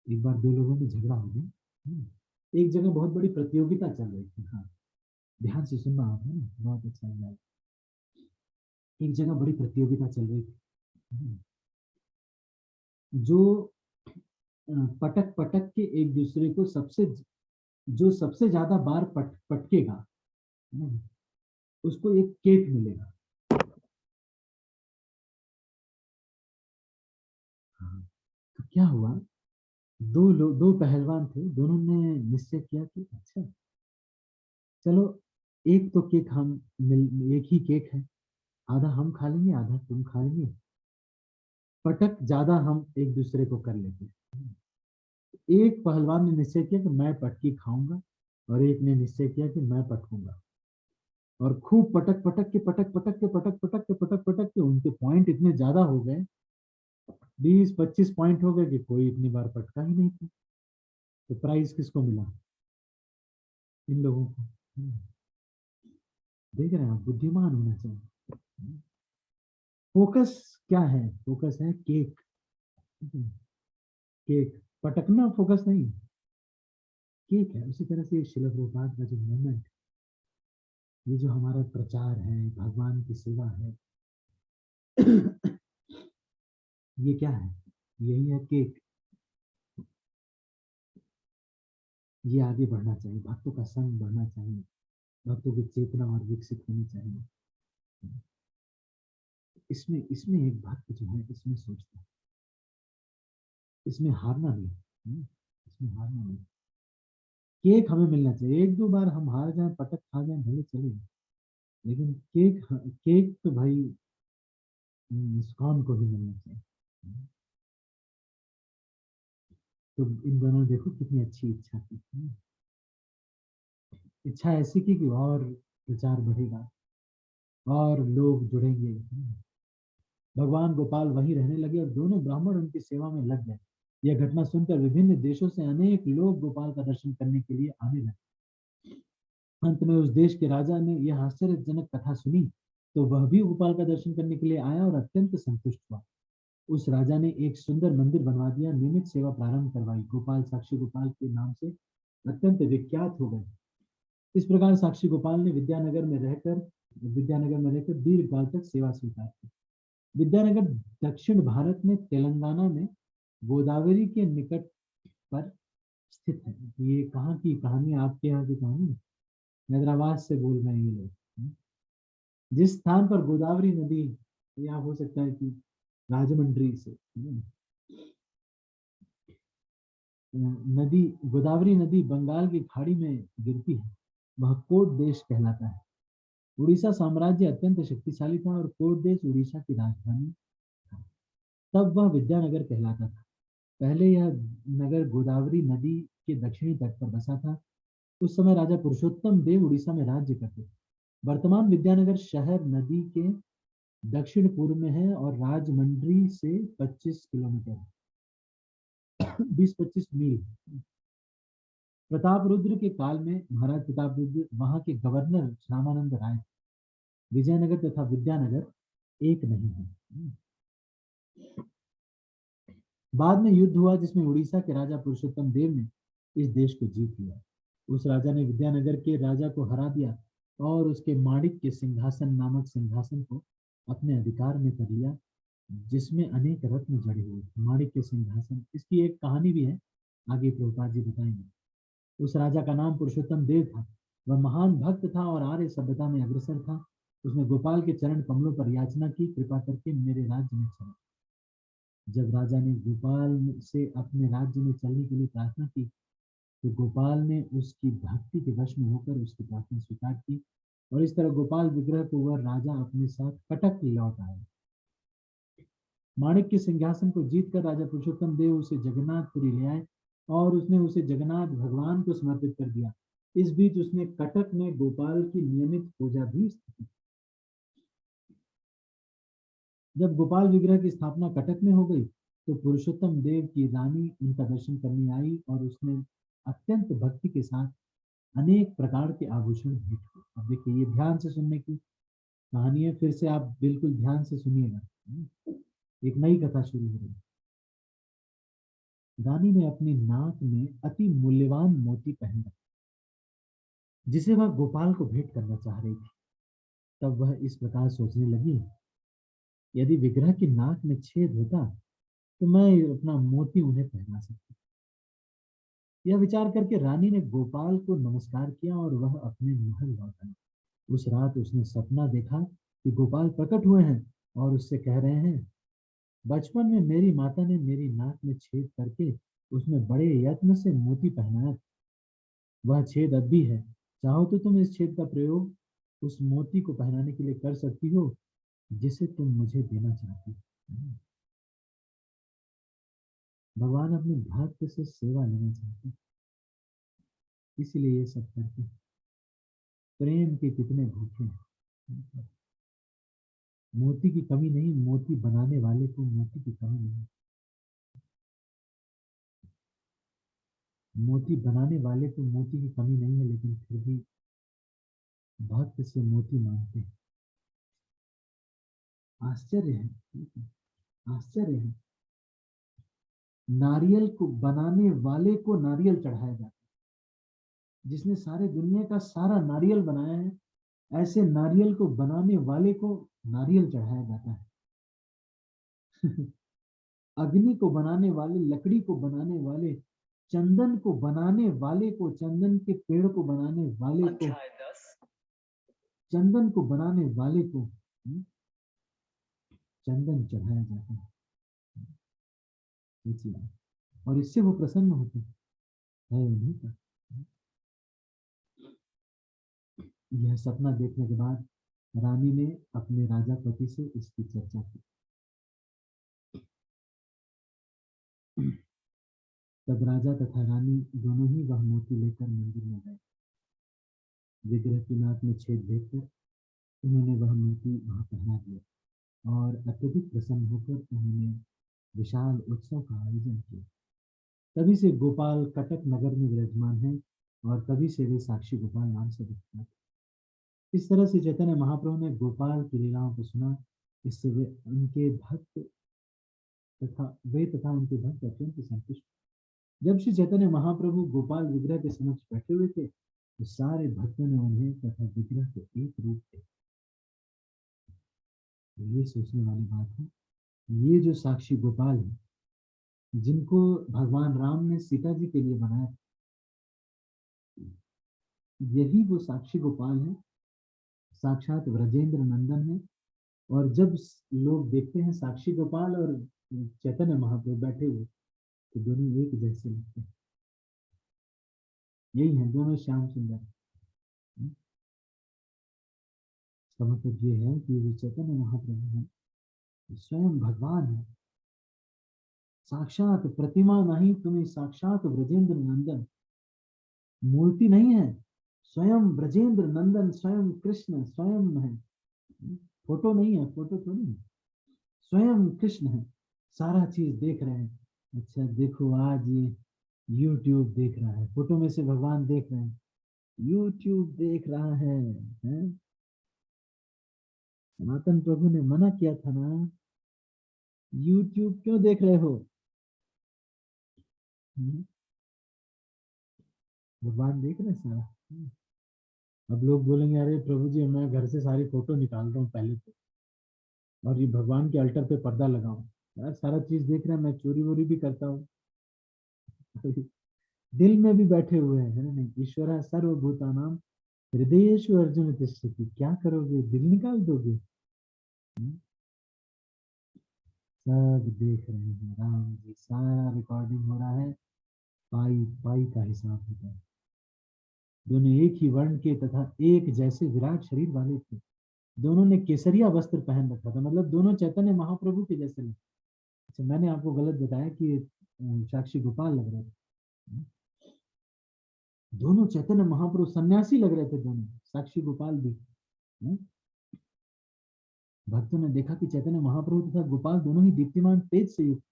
एक बार दो लोगों में झगड़ा हो गया, एक जगह बहुत बड़ी प्रतियोगिता चल रही थी। हाँ, ध्यान से सुनना आप, है ना, बहुत अच्छा है। एक जगह बड़ी प्रतियोगिता चल रही थी, जो पटक पटक के एक दूसरे को जो सबसे ज्यादा बार पटकेगा, उसको एक केक मिलेगा। हाँ, तो क्या हुआ, दो पहलवान थे, दोनों ने निश्चय किया कि अच्छा चलो, एक तो केक हम एक ही केक है, आधा हम खा लेंगे, आधा तुम खा लेंगे, पटक ज्यादा हम एक दूसरे को कर लेते हैं। एक पहलवान ने निश्चय किया कि मैं पटकी खाऊंगा, और एक ने निश्चय किया कि मैं पटकूंगा। और खूब पटक पटक के उनके पॉइंट इतने ज्यादा हो गए, 20-25 पॉइंट हो गए कि कोई इतनी बार पटका ही नहीं था। तो प्राइज किसको मिला? इन लोगों को। देख रहे हैं आप, बुद्धिमान होना चाहिए। फोकस क्या है? फोकस है केक। केक, पटकना फोकस नहीं, केक है। उसी तरह से शिल प्रभुपाद का जो मूवमेंट, ये जो हमारा प्रचार है, भगवान की सेवा है, ये क्या है? यही है केक। ये आगे बढ़ना चाहिए, भक्तों का संग बढ़ना चाहिए, भक्तों की चेतना और विकसित होनी चाहिए। इसमें इसमें एक भक्त जो है, इसमें सोचता है, इसमें हारना नहीं, इसमें हारना नहीं। केक हमें मिलना चाहिए, एक दो बार हम हार जाए, पटक खा जाए, भले चले, लेकिन केक, केक तो भाई मुस्कान को ही मिलना चाहिए। तो इन दोनों ने देखो कितनी अच्छी इच्छा की, इच्छा ऐसी की कि और प्रचार बढ़ेगा और लोग जुड़ेंगे। भगवान गोपाल वहीं रहने लगे और दोनों ब्राह्मण उनकी सेवा में लग गए। यह घटना सुनकर विभिन्न देशों से अनेक लोग गोपाल का दर्शन करने के लिए आने लगे। अंत में उस देश के राजा ने यह आश्चर्यजनक कथा सुनी, तो वह भी गोपाल का दर्शन करने के लिए आया और अत्यंत संतुष्ट हुआ। उस राजा ने एक सुंदर मंदिर बनवा दिया, नियमित सेवा प्रारंभ करवाई। गोपाल साक्षी गोपाल के नाम से अत्यंत विख्यात हो गए। इस प्रकार साक्षी गोपाल ने विद्यानगर में रहकर दीर्घ काल तक सेवा स्वीकार की। विद्यानगर दक्षिण भारत में तेलंगाना में गोदावरी के निकट पर स्थित है। ये कहाँ की कहानी, आपके यहाँ की कहानी? हैदराबाद से बोल रहे हैं ये लोग। जिस स्थान पर गोदावरी नदी, या हो सकता है कि राजमंड्री से नदी, गोदावरी नदी बंगाल की खाड़ी में गिरती है, वह कोट देश कहलाता है। उड़ीसा साम्राज्य अत्यंत शक्तिशाली था और कोट देश उड़ीसा की राजधानी था। तब वह विद्यानगर कहलाता था। पहले यह नगर गोदावरी नदी के दक्षिणी तट पर बसा था। उस समय राजा पुरुषोत्तम देव उड़ीसा में राज्य करते थे। वर्तमान विद्यानगर शहर नदी के दक्षिण पूर्व में है और राजमंड्री से 25 किलोमीटर 20-25 मील। प्रताप रुद्र के काल में महाराज प्रताप रुद्र वहां के गवर्नर रामानंद राय। विजयनगर तथा विद्यानगर एक नहीं है। बाद में युद्ध हुआ जिसमें उड़ीसा के राजा पुरुषोत्तम देव ने इस देश को जीत लिया। उस राजा ने विद्यानगर के राजा को हरा दिया और उसके माणिक के सिंहासन नामक सिंहासन को अपने अधिकार में कर लिया, जिसमें अनेक रत्न जड़े हुए थे। माणिक के सिंहासन, इसकी एक कहानी भी है, आगे प्रभुपाद जी बताएंगे। उस राजा का नाम पुरुषोत्तम देव था। वह महान भक्त था और आर्य सभ्यता में अग्रसर था। उसने गोपाल के चरण कमलों पर याचना की, कृपा करके मेरे राज्य में चलो। जब राजा ने गोपाल से अपने राज्य में चलने के लिए प्रार्थना की, तो गोपाल ने उसकी भक्ति के वश में होकर उसकी प्रार्थना स्वीकार की और इस तरह गोपाल विग्रह को वह राजा अपने साथ कटक लौट आया। माणिक के सिंहासन को जीतकर राजा पुरुषोत्तम देव उसे जगन्नाथपुरी ले आए और उसने उसे जगन्नाथ भगवान को समर्पित कर दिया। इस बीच उसने कटक में गोपाल की नियमित पूजा भी की। जब गोपाल विग्रह की स्थापना कटक में हो गई, तो पुरुषोत्तम देव की रानी उनका दर्शन करने आई और उसने अत्यंत भक्ति के साथ अनेक प्रकार के आभूषण भेंट किए। अब देखिए, ये ध्यान से सुनने की कहानी है, फिर से आप बिल्कुल ध्यान से सुनिएगा। एक नई कथा शुरू हो रही है। रानी ने अपनी नाक में अति मूल्यवान मोती पहन रखा, जिसे वह गोपाल को भेंट करना चाह रही थी। तब वह इस प्रकार सोचने लगी, यदि विग्रह की नाक में छेद होता तो मैं अपना मोती उन्हें पहना सकती। यह विचार करके रानी ने गोपाल को नमस्कार किया और वह अपने महल लौट आई। उस रात उसने सपना देखा कि गोपाल प्रकट हुए हैं और उससे कह रहे हैं, बचपन में मेरी माता ने मेरी नाक में छेद करके उसमें बड़े यत्न से मोती पहनाया। वह छेद अब भी है। चाहो तो तुम इस छेद का प्रयोग उस मोती को पहनाने के लिए कर सकती हो, जिसे तुम मुझे देना चाहती हो। भगवान अपने भक्त से सेवा लेना चाहते हैं, इसलिए ये सब करते हैं। प्रेम के कितने भूखे हैं। मोती की कमी नहीं, मोती बनाने वाले को मोती की कमी नहीं। मोती बनाने वाले को मोती की कमी नहीं है, लेकिन फिर भी भक्त से मोती मांगते हैं। आश्चर्य है, आश्चर्य है। नारियल को बनाने वाले को नारियल चढ़ाया जाता है। जिसने सारे दुनिया का सारा नारियल बनाया है, ऐसे नारियल को बनाने वाले को नारियल चढ़ाया जाता है। अग्नि को बनाने वाले, लकड़ी को बनाने वाले, चंदन को बनाने वाले को, चंदन के पेड़ को बनाने वाले को, चंदन को बनाने वाले को चंदन चढ़ाया जाता है। और इससे वो प्रसन्न होते हैं, है उन्हीं का। यह सपना देखने के बाद रानी ने अपने राजा पति से इसकी चर्चा की। तब राजा तथा रानी दोनों ही वह मोती लेकर मंदिर में गए। विग्रह की नाक में छेद देखकर उन्होंने वह मोती वहां पहना दिया। और अत्यधिक प्रसन्न होकर उन्होंने विशाल उत्सव का आयोजन किया। तभी से गोपाल कटक नगर में विराजमान है और तभी से वे साक्षी गोपाल नाम से विख्यात। इस तरह से चैतन्य महाप्रभु ने गोपाल की लीलाओं को सुना। इससे वे तथा उनके भक्त अत्यंत संतुष्ट। जब श्री चैतन्य महाप्रभु गोपाल विग्रह के समक्ष बैठे हुए थे तो सारे भक्तों ने उन्हें तथा विग्रह को एक रूप थे। ये सोचने वाली बात है, ये जो साक्षी गोपाल है जिनको भगवान राम ने सीता जी के लिए बनाया, यही वो साक्षी गोपाल है, साक्षात व्रजेंद्र नंदन है। और जब लोग देखते हैं साक्षी गोपाल और चैतन्य महाप्रभु बैठे हुए तो दोनों एक जैसे लगते हैं। यही है, दोनों श्याम सुंदर। इसका मतलब ये है कि जो चैतन्य महाप्रभु है स्वयं भगवान है, साक्षात प्रतिमा नहीं, तुम्हें साक्षात ब्रजेंद्र नंदन, मूर्ति नहीं है, स्वयं ब्रजेंद्र नंदन, स्वयं कृष्ण स्वयं है। फोटो नहीं है, फोटो थोड़ी है, स्वयं कृष्ण है। सारा चीज देख रहे हैं। अच्छा देखो, आज ये यूट्यूब देख रहा है, फोटो में से भगवान देख रहे हैं, यूट्यूब देख रहा है? सनातन प्रभु ने मना किया था ना, यूट्यूब क्यों देख रहे हो? भगवान देख रहे हैं सारा। अब लोग बोलेंगे अरे प्रभु जी मैं घर से सारी फोटो निकाल रहा हूँ पहले तो, और ये भगवान के अल्टर पे पर्दा लगाऊं। यार सारा चीज देख रहे हैं, मैं चोरी वोरी भी करता हूँ। दिल में भी बैठे हुए हैं, है ना? नहीं, ईश्वर सर्वभूतानाम हृदयेषु अर्जुन तिष्ठति। क्या करोगे, दिल निकाल दोगे? सब देख रहे हैं राम जी, सारा रिकॉर्डिंग हो रहा है, पाई पाई का हिसाब होता है। दोनों एक ही वर्ण के तथा एक जैसे विराट शरीर वाले थे। दोनों ने केसरिया वस्त्र पहन रखा था, मतलब दोनों चैतन्य महाप्रभु के जैसे लगे। अच्छा मैंने आपको गलत बताया कि साक्षी गोपाल लग रहे थे। दोनों चैतन्य महाप्रभु सन्यासी लग रहे थे, दोनों साक्षी गोपाल भी। भक्तों ने देखा कि चैतन्य महाप्रभु तथा गोपाल दोनों ही दीप्तिमान तेज से युक्त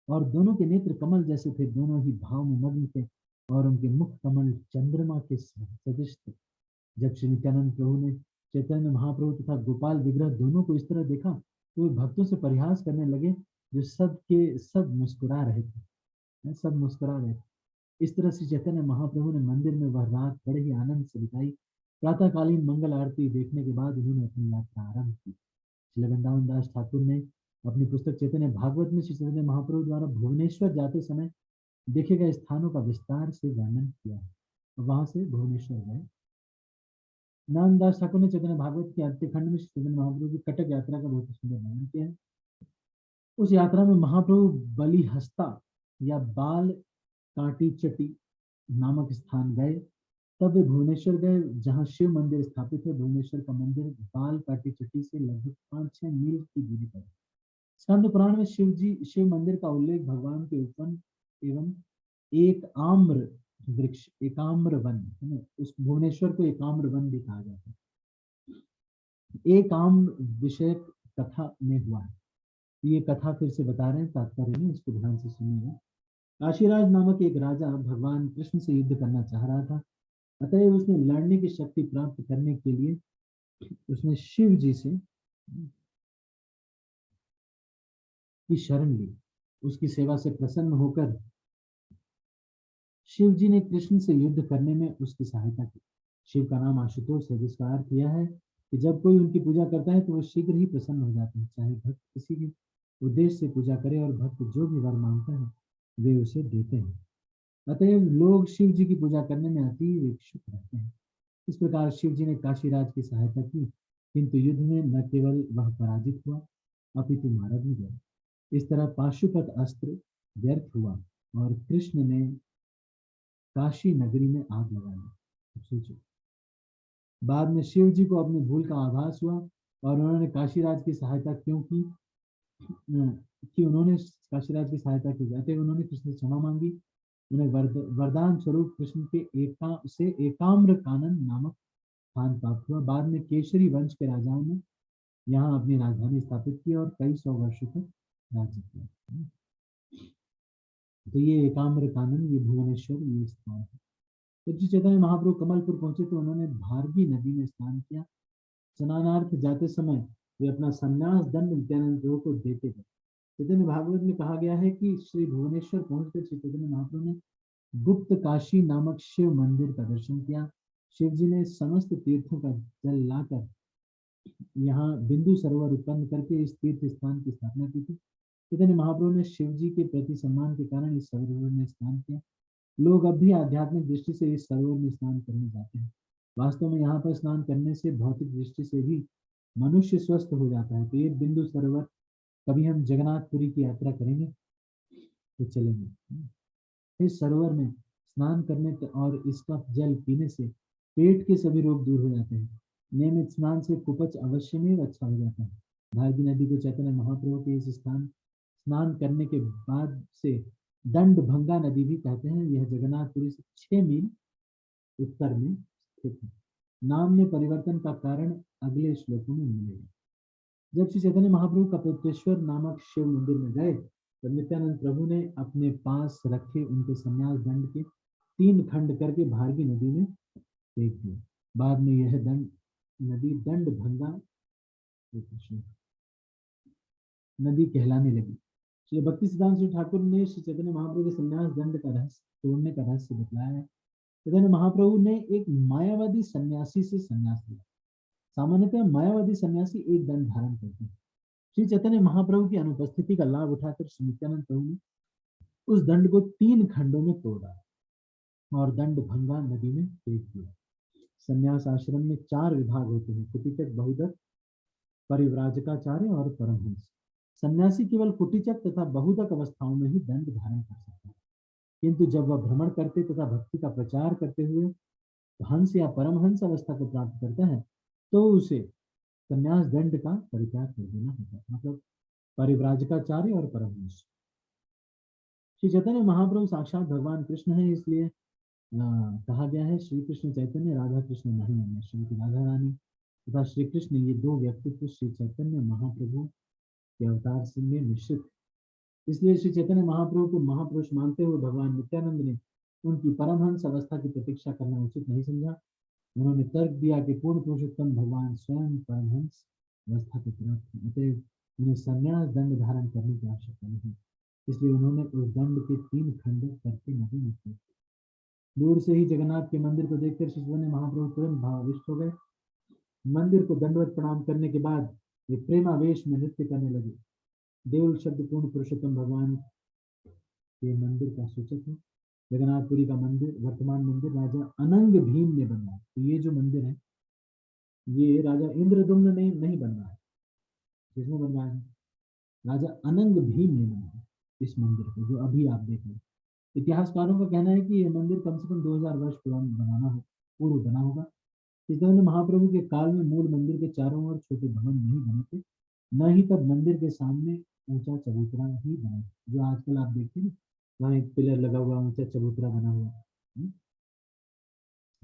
और दोनों के नेत्र कमल जैसे थे, दोनों ही भाव में मग्न थे और उनके मुख कमल चंद्रमा के सदृश थे। जब श्री नित्यानंद प्रभु ने चैतन्य महाप्रभु तथा गोपाल विग्रह दोनों को इस तरह देखा तो वे भक्तों से परिहास करने लगे, जो सब के सब मुस्कुरा रहे थे, सब मुस्कुरा रहे थे। इस तरह से चैतन्य महाप्रभु ने मंदिर में वह रात बड़े ही आनंद से बिताई। प्रातःकालीन मंगल आरती देखने के बाद उन्होंने अपनी यात्रा आरंभ की। श्री वृंदावन दास ठाकुर ने अपनी पुस्तक चैतन्य भागवत में श्री चैतन्य महाप्रभु द्वारा भुवनेश्वर जाते समय देखे गए स्थानों का विस्तार से वर्णन किया है। वहां से भुवनेश्वर गए। नानदास ठाकुर ने चैतन्य भागवत के अंत्य खंड में श्री चैतन्य महाप्रभु की कटक यात्रा का बहुत सुंदर वर्णन किया है। उस यात्रा में महाप्रभु बलिहस्ता या बाल काटी चटी नामक स्थान गए। तब वे भुवनेश्वर गए जहां शिव मंदिर स्थापित है। भुवनेश्वर का मंदिर बाल काटी चट्टी से लगभग 5-6 मील की दूरी पर। स्कंद पुराण में शिव मंदिर का उल्लेख भगवान के उपवन एवं एक आम्र वृक्ष, एकाम्र वन, है ना, उस भुवनेश्वर को एकाम्र वन भी कहा जाता है, एक आम विषय कथा में हुआ है। ये कथा फिर से बता रहे हैं तात्पर्य में, इसको ध्यान से सुनिएगा। काशीराज नामक एक राजा भगवान कृष्ण से युद्ध करना चाह रहा था, अतएव उसने लड़ने की शक्ति प्राप्त करने के लिए उसने शिव जी से की शरण ली। उसकी सेवा से प्रसन्न होकर शिव जी ने कृष्ण से युद्ध करने में उसकी सहायता की। शिव का नाम आशुतोष है, जिसका अर्थ यह है कि जब कोई उनकी पूजा करता है तो वो शीघ्र ही प्रसन्न हो जाते हैं, चाहे भक्त किसी भी उद्देश्य से पूजा करे, और भक्त जो भी वर मांगता है वे उसे देते हैं। अतएव लोग शिव जी की पूजा करने में अति इच्छुक रहते हैं। इस प्रकार शिव जी ने काशीराज की सहायता की, किंतु युद्ध में न केवल वह पराजित हुआ अपितु मारा भी गया। इस तरह पाशुपत अस्त्र व्यर्थ हुआ और कृष्ण ने काशी नगरी में आग लगा दी। सोचो, बाद में शिव जी को अपनी भूल का आभास हुआ और उन्होंने काशीराज की सहायता क्यों की, उन्होंने काशीराज की सहायता की जाते उन्होंने कृष्ण से क्षमा मांगी। उन्हें वरदान स्वरूप कृष्ण के एकाम्र कानन नामक स्थान प्राप्त हुआ। बाद में केशरी वंश के राजाओं ने यहाँ अपनी राजधानी स्थापित की और कई सौ वर्षों तक राज्य किया। तो ये एकाम्र कानन, ये भुवनेश्वर, ये स्थान है। तो श्री चैतन्य महाप्रभु कमलपुर पहुंचे तो उन्होंने भारगी नदी में स्नान किया। स्नानार्थ जाते समय वे अपना संन्यास दंड नित्यानंद प्रभु को देते गए। चैतन्य भागवत में कहा गया है कि श्री भुवनेश्वर पहुंचकर श्री चैतन्य महाप्रभु ने गुप्त काशी नामक शिव मंदिर का दर्शन किया। शिव जी ने समस्त तीर्थों का जल लाकर यहाँ बिंदु सरोवर उत्पन्न करके इस तीर्थ स्थान की स्थापना की थी। चैतन्य महाप्रभु ने शिव जी के प्रति सम्मान के कारण इस सरोवर में स्नान किया। लोग अब भी आध्यात्मिक दृष्टि से इस सरोवर में स्नान करने जाते हैं। वास्तव में यहाँ पर स्नान करने से भौतिक दृष्टि से भी मनुष्य स्वस्थ हो जाता है। तो ये बिंदु सरोवर कभी हम जगन्नाथपुरी की यात्रा करेंगे तो चलेंगे। इस सरोवर में स्नान करने और इसका जल पीने से पेट के सभी रोग दूर हो जाते हैं। नियमित स्नान से कुपच अवश्य में अच्छा हो जाता है। भारगी नदी को चैतन्य महाप्रभु के इस स्थान स्नान करने के बाद से दंड भंगा नदी भी कहते हैं। यह जगन्नाथपुरी से 6 मील उत्तर में स्थित है। नाम में परिवर्तन का कारण अगले श्लोकों में मिलेगा। जब श्री चैतन्य महाप्रभु कपिलेश्वर नामक शिव मंदिर में गए तो नित्यानंद प्रभु ने अपने पास रखे उनके संन्यास दंड के 3 खंड करके भारगी नदी में फेंक दिए। बाद में यह नदी दंड भंगा नदी कहलाने लगी। श्री भक्ति सिद्धांत श्री ठाकुर ने श्री चैतन्य महाप्रभु के संन्यास दंड का रहस्य तोड़ने का रहस्य बतलाया है। चैतन्य महाप्रभु ने एक मायावादी सन्यासी से संन्यास लिया। सामान्यतः मायावादी सन्यासी एक दंड धारण करते हैं। श्री चैतन्य महाप्रभु की अनुपस्थिति का लाभ उठाकर श्री नित्यानंद प्रभु ने उस दंड को 3 खंडों में तोड़ डाला और दंड भंगा नदी में फेंक दिया। संन्यास आश्रम में 4 विभाग होते हैं: कुटीचक, बहुदक, परिव्राजकाचार्य और परमहंस। सन्यासी केवल कुटीचक तथा बहुदक अवस्थाओं में ही दंड धारण कर सकता है, किंतु जब वह भ्रमण करते तथा भक्ति का प्रचार करते हुए हंस या परमहंस अवस्था को प्राप्त करता है तो उसे संन्यास दंड का परित्याग कर देना होता है। मतलब परिव्राजकाचार्य और परमहंस। श्री चैतन्य महाप्रभु साक्षात भगवान कृष्ण है, इसलिए कहा गया है श्री कृष्ण चैतन्य राधा कृष्ण नहीं है। श्रीमती राधा रानी तथा श्री कृष्ण ये 2 व्यक्तित्व श्री चैतन्य महाप्रभु के अवतार से में मिश्रित। इसलिए श्री चैतन्य महाप्रभु को महापुरुष मानते हुए भगवान नित्यानंद ने उनकी परमहंस अवस्था की प्रतीक्षा करना उचित नहीं समझा। उन्होंने तर्क दिया कि पूर्ण पुरुषोत्तम भगवान स्वयं परमहंस अवस्था के प्राप्त हैं, अतः उन्हें संन्यास दंड धारण करने की आवश्यकता नहीं। इसलिए उन्होंने उस दंड के 3 खंड करके नदी में फेंक दिए। दूर से ही जगन्नाथ के मंदिर को देखकर श्री चैतन्य महाप्रभु तुरंत भावाविष्ट हो गए। मंदिर को दंडवत प्रणाम करने के बाद वे प्रेमावेश में नृत्य करने लगे। देव शब्द पूर्ण पुरुषोत्तम भगवान के मंदिर का सूचक है। जगन्नाथपुरी का मंदिर, वर्तमान मंदिर राजा अनंग भीम ने बनवाया। तो ये जो मंदिर है ये राजा इंद्रदुम्न ने नहीं बनवाया। किसने बनवाया है? राजा अनंग भीम ने बनाया इस मंदिर को, जो अभी आप देख रहे हैं। इतिहासकारों का कहना है कि यह मंदिर कम से कम 2000 वर्ष पूर्व बना होगा। चैतन्य महाप्रभु के काल में मूल मंदिर के चारों ओर छोटे भवन नहीं बने थे, न ही तब मंदिर के सामने ऊंचा चबूतरा ही बना, जो आजकल आप देखते हैं वहाँ एक पिलर लगा हुआ, ऊंचा चबूतरा बना हुआ।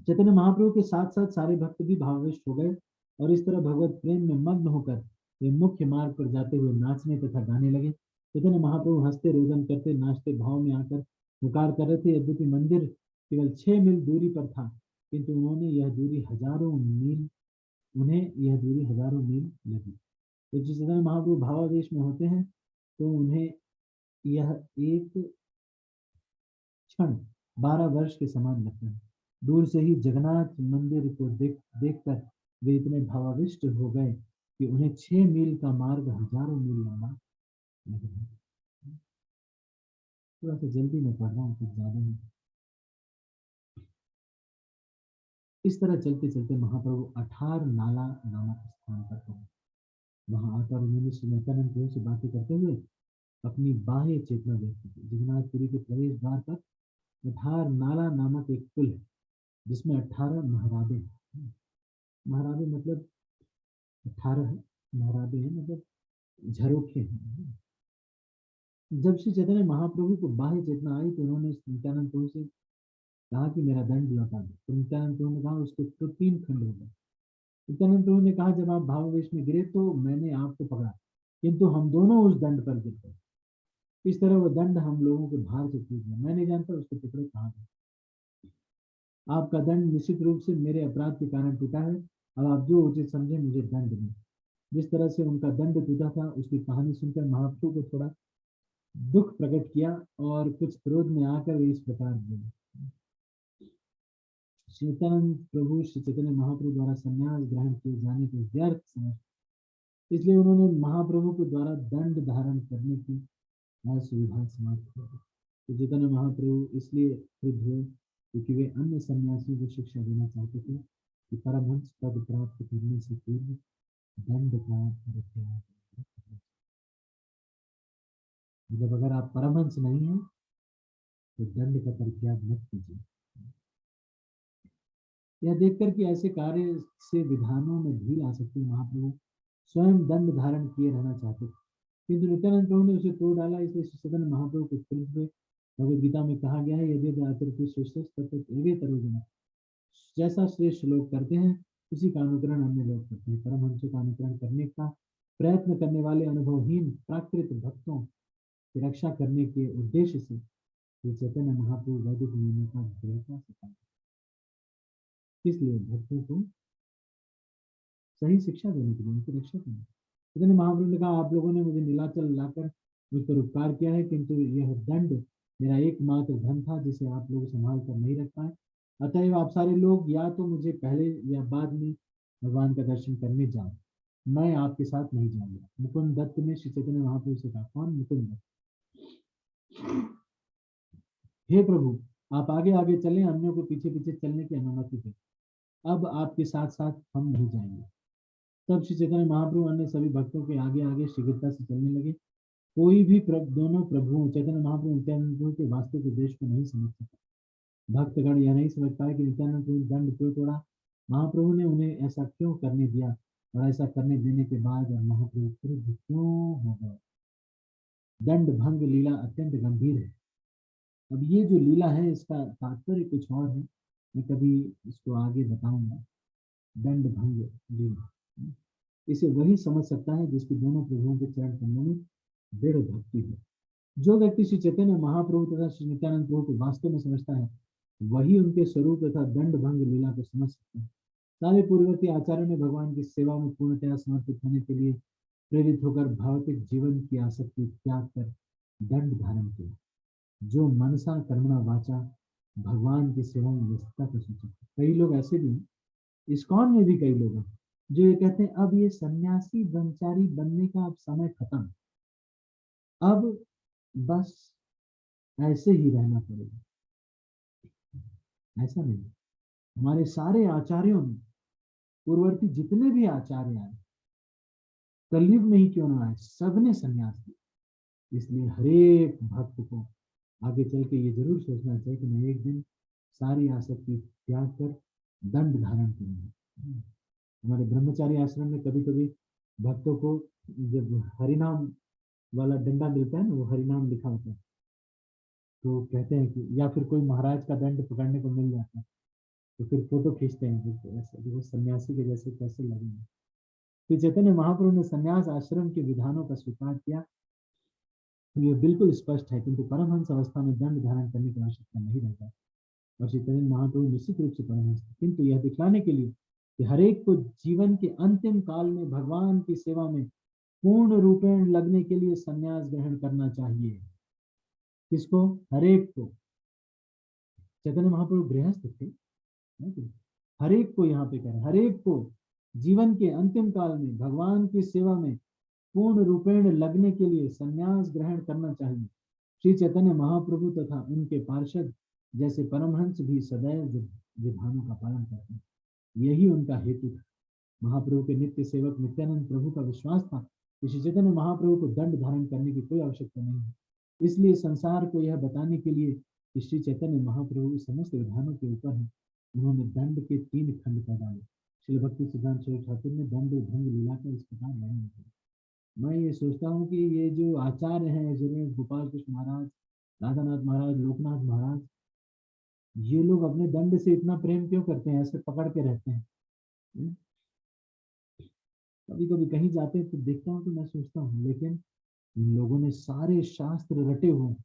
चैतन्य महाप्रभु के साथ साथ सारे भक्त भी भावाविष्ट हो गए और इस तरह भगवत प्रेम में मग्न होकर वे मुख्य मार्ग पर जाते हुए नाचने तथा गाने लगे। चैतन्य महाप्रभु हंसते, रोदन करते, नाचते भाव में आकर पुकार कर रहे थे। यद्यपि मंदिर केवल 6 मील दूरी पर था, किंतु उन्हें यह दूरी हजारों मील लगी। तो जिस चैतन्य महाप्रभु भावावेश में होते हैं तो उन्हें यह एक क्षण 12 वर्ष के समान लगता है। दूर से ही जगन्नाथ मंदिर को देखकर वे इतने भावाविष्ट हो गए कि उन्हें 6 मील का मार्ग हजारों मील लंबा लग रहा है। थोड़ा सा जल्दी में पढ़ रहा हूँ, कुछ ज्यादा नहीं। इस तरह चलते चलते महाप्रभु अठार नाला नामक स्थान पर पहुंचे। वहां आकर उन्होंने श्री नित्यानंद प्रभु से बातें करते हुए अपनी बाह्य चेतना व्यक्त की। जगन्नाथपुरी के प्रवेश द्वार पर अठार नाला नामक एक पुल है जिसमें 18 महराबे हैं। महराबे मतलब 18 महराबे हैं, मतलब झरोखे हैं। जब श्री चैतन्य महाप्रभु को बाह्य चेतना आई तो उन्होंने नित्यानंद प्रभु से कहा कि मेरा दंड लौटा दो। तो नित्यानंद प्रभु ने कहा उसके तो 3 खंड हो गए। नित्यानंद प्रभु ने कहा, जब आप भावावेश में गिरे तो मैंने आपको पकड़ा, किंतु हम दोनों उस दंड पर गिर गए। इस तरह वो दंड हम लोगों के भार से टूट गया। मैं नहीं जानता उसके टुकड़े कहाँ गए। आपका दंड निश्चित रूप से मेरे अपराध के कारण टूटा है। अब आप जो उचित समझे मुझे दंड दें। जिस तरह से उनका दंड टूटा था, उसकी कहानी सुनकर महाप्रभु को थोड़ा दुख प्रकट किया और कुछ क्रोध में आकर वे इस प्रकार बोले। नित्यानंद प्रभु श्री चैतन्य महाप्रभु द्वारा संन्यास ग्रहण किए जाने को व्यर्थ समझ, इसलिए उन्होंने महाप्रभु के द्वारा दंड धारण करने की सुविधा समाप्त कर दी। तो चैतन्य महाप्रभु इसलिए क्रुद्ध हुए क्योंकि वे अन्य सन्यासियों को शिक्षा देना चाहते थे कि परमहंस पद प्राप्त करने से पूर्व दंड का परित्याग। मतलब अगर आप परमहंस नहीं हैं तो दंड का परित्याग मत कीजिए। यह देखकर कि ऐसे कार्य से विधानों में ढील आ सकती है, महाप्रभु स्वयं दंड धारण किए रहना चाहते थे, किंतु नित्यानंद प्रभु ने उसे तोड़ डाला। इसलिए सदन महाप्रभु को क्रुद्ध हुए। भगवद गीता में कहा गया है, यदि आचरति श्रेष्ठ तत्त एवे तरोजना। जैसा श्रेष्ठ लोग करते हैं उसी का अनुकरण अन्य लोग करते हैं। परमहंसों का अनुकरण करने का प्रयत्न करने वाले अनुभवहीन प्राकृत भक्तों की रक्षा करने के उद्देश्य से ये चैतन्य महाप्रभु वैदिक नियमों का दृढ़ता से पालन, इसलिए भक्तों को सही शिक्षा देने के लिए उनकी रक्षा करनी। चैतन्य महाप्रभु ने कहा, आप लोगों ने मुझे नीलाचल लाकर मुझ पर उपकार किया है, किंतु यह दंड मेरा एकमात्र धन था जिसे आप लोग संभाल कर नहीं रख पाए। अतएव आप सारे लोग या तो मुझे पहले या बाद में भगवान का दर्शन करने जाओ, मैं आपके साथ नहीं जाऊंगा। मुकुंद दत्त ने श्री चैतन्य महाप्रभु से कहा, कौन मुकुंद दत्त? हे प्रभु, आप आगे आगे चलें, अन्यों को पीछे पीछे चलने की अनुमति दें। अब आपके साथ साथ हम नहीं जाएंगे। तब श्री चैतन्य महाप्रभु अन्य सभी भक्तों के आगे आगे शीघ्रता से चलने लगे। कोई भी दोनों प्रभुओं चैतन्य महाप्रभु नित्यानंद प्रभु के वास्तविक उद्देश्य को नहीं समझ सका। भक्तगण यह नहीं समझ पाए कि नित्यानंद प्रभु दंड क्यों तोड़ा, महाप्रभु ने उन्हें ऐसा क्यों करने दिया, और ऐसा करने देने के बाद और महाप्रभु क्रुद्ध क्यों हो गए। दंड भंग लीला अत्यंत गंभीर है। अब ये जो लीला है इसका तात्पर्य कुछ और है, मैं कभी इसको आगे बताऊंगा। दंड भंग लीला, इसे वही समझ सकता है जिसकी दोनों प्रभुओं के चरण कमलों में दृढ़ भक्ति है। जो व्यक्ति श्री चैतन्य महाप्रभु तथा श्री नित्यानंद प्रभु को वास्तव में समझता है, वही उनके स्वरूप तथा दंड भंग लीला को समझ सकता है। सारे पूर्ववर्ती आचार्यों ने भगवान की सेवा में पूर्णतया समर्पित होने के लिए प्रेरित होकर भौतिक जीवन की आसक्ति त्याग कर दंड धारण किया, जो मनसा कर्मणा वाचा भगवान की सेवा में व्यस्तता का सूचक है। कई लोग ऐसे भी हैं, इस्कॉन में भी कई लोग हैं जो ये कहते हैं, अब ये सन्यासी ब्रह्मचारी बनने का अब समय खत्म, अब बस ऐसे ही रहना पड़ेगा। ऐसा नहीं, हमारे सारे आचार्यों में पूर्ववर्ती जितने भी आचार्य आए, कलयुग में ही क्यों ना आए, सबने संन्यास दिया। इसलिए हर एक भक्त को आगे चल के ये जरूर सोचना चाहिए कि मैं एक दिन सारी आसक्ति त्याग कर दंड धारण करूंगा। हमारे ब्रह्मचारी आश्रम में कभी कभी भक्तों को जब हरिनाम वाला डंडा मिलता है ना, वो हरिनाम लिखा होता है, तो कहते हैं कि, या फिर कोई महाराज का दंड पकड़ने को मिल जाता है तो फिर फोटो खींचते हैं, तो ऐसे वो सन्यासी के जैसे कैसे लगेंगे। तो चैतन्य महाप्रभु ने सन्यास आश्रम के विधानों का स्वीकार किया, तो ये बिल्कुल स्पष्ट है, किंतु परमहंस अवस्था में दंड धारण करने की आवश्यकता नहीं रहता। और चैतन्य महाप्रभु निश्चित रूप से परमहंस थे, किंतु यह दिखलाने के लिए कि हरेक को जीवन के अंतिम काल में भगवान की सेवा में पूर्ण रूपेण लगने के लिए संन्यास ग्रहण करना चाहिए। किसको? हरेक को। चैतन्य महाप्रभु गृहस्थ थे, हरेक को यहाँ पे कह रहे, हरेक को जीवन के अंतिम काल में भगवान की सेवा में पूर्ण रूपेण लगने के लिए संन्यास ग्रहण करना चाहिए। श्री चैतन्य महाप्रभु तथा उनके पार्षद जैसे परमहंस भी सदैव विधानों का पालन करते हैं, यही उनका हेतु था। महाप्रभु के नित्य सेवक नित्यानंद प्रभु का विश्वास था कि श्री चैतन्य महाप्रभु को दंड धारण करने की कोई आवश्यकता नहीं है। इसलिए संसार को यह बताने के लिए कि श्री चैतन्य महाप्रभु समस्त विधानों के ऊपर है, उन्होंने दंड के 3 खंड कर डाले। श्री भक्ति सिद्धांत स्वरूप ठाकुर ने दंड भंग लीला का इस प्रकार वर्णन किया। मैं ये सोचता हूँ कि ये जो आचार्य हैं, जैसे गोपाल कृष्ण महाराज, राधानाथ महाराज, लोकनाथ महाराज, ये लोग अपने दंड से इतना प्रेम क्यों करते हैं, ऐसे पकड़ के रहते हैं? कभी कभी कहीं जाते हैं तो देखता हूँ तो मैं सोचता हूँ, लेकिन इन लोगों ने सारे शास्त्र रटे हुए हैं,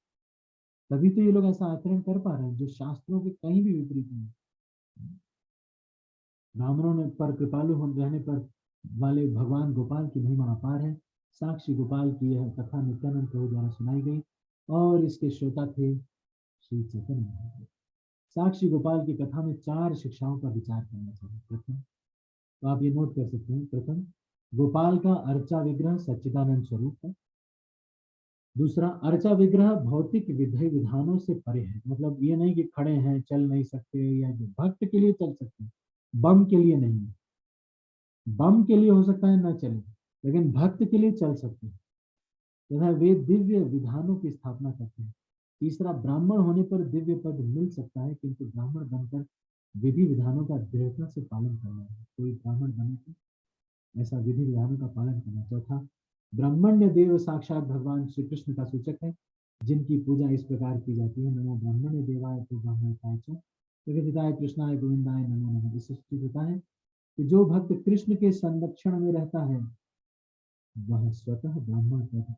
तभी तो ये लोग ऐसा आचरण कर पा रहे हैं जो शास्त्रों के कहीं भी विपरीत नहीं। ब्राह्मणों ने पर कृपालु रहने पर वाले भगवान गोपाल की महिमा अपार है। साक्षी गोपाल की यह कथा नित्यानंद प्रभु द्वारा सुनाई गई और इसके श्रोता थे श्री चैतन्य महाप्रभु। साक्षी गोपाल की कथा में 4 शिक्षाओं पर विचार करना चाहिए। प्रथम, तो आप ये नोट कर सकते हैं, प्रथम, गोपाल का अर्चा विग्रह सच्चिदानंद स्वरूप है। दूसरा, अर्चा विग्रह भौतिक विधि विधानों से परे है, मतलब ये नहीं कि खड़े हैं चल नहीं सकते, या जो भक्त के लिए चल सकते हैं, बम के लिए नहीं है। बम के लिए हो सकता है ना चले, लेकिन भक्त के लिए चल सकते हैं तथा वे दिव्य विधानों की स्थापना करते हैं। तीसरा, ब्राह्मण होने पर दिव्य पद मिल सकता है, किंतु ब्राह्मण बनकर विधि विधानों का दृढ़ता से पालन करना है। कोई ब्राह्मण बने तो ऐसा विधि विधानों का पालन करना। चौथा, ब्राह्मण्य देव साक्षात भगवान श्री कृष्ण का सूचक है, जिनकी पूजा इस प्रकार की जाती है, नमो ब्राह्मण्य देवाय तो ब्राह्मणताय च जगदिताय कृष्णाय गोविंदाय नमो नमः। इससे सूचित होता है कि जो भक्त कृष्ण के संरक्षण में रहता है वह स्वतः ब्राह्मण पद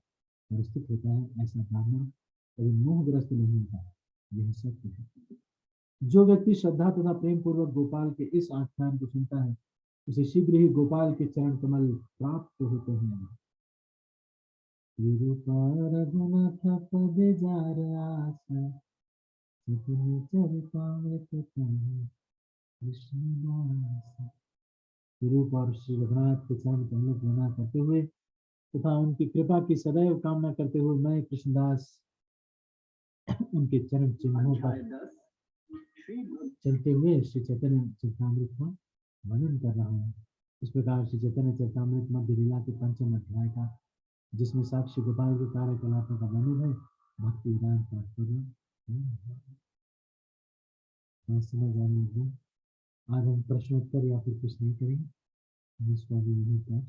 परिस्थित होता है। ऐसा ब्राह्मण कभी मोहग्रस्त नहीं होता, यह सत्य है। जो व्यक्ति श्रद्धा तथा प्रेम पूर्वक गोपाल के इस आख्यान को सुनता है, उसे शीघ्र ही गोपाल के चरण कमल प्राप्त होते हैं। रघुनाथ पद जार आशा, सतनु चरितामृत कहानी कृष्णदास। रूप और श्री रघुनाथ के चरण कमलों की वंदना करते हुए तथा उनकी कृपा की सदैव कामना करते हुए मैं कृष्णदास उनके चरण चिन्हों पर चलते हुए श्री चैतन्य चरितामृत का वर्णन कर रहा हूँ। इस प्रकार श्री चैतन्य चरितामृत मध्य लीला के 5वें अध्याय का, जिसमें साक्षी गोपाल के कार्यकलापों का वर्णन है, भक्ति विधान तात्पर्य समझ आने लगी। आज हम प्रश्नोत्तर या फिर कुछ नहीं करेंगे, हम इसको अभी यहीं पर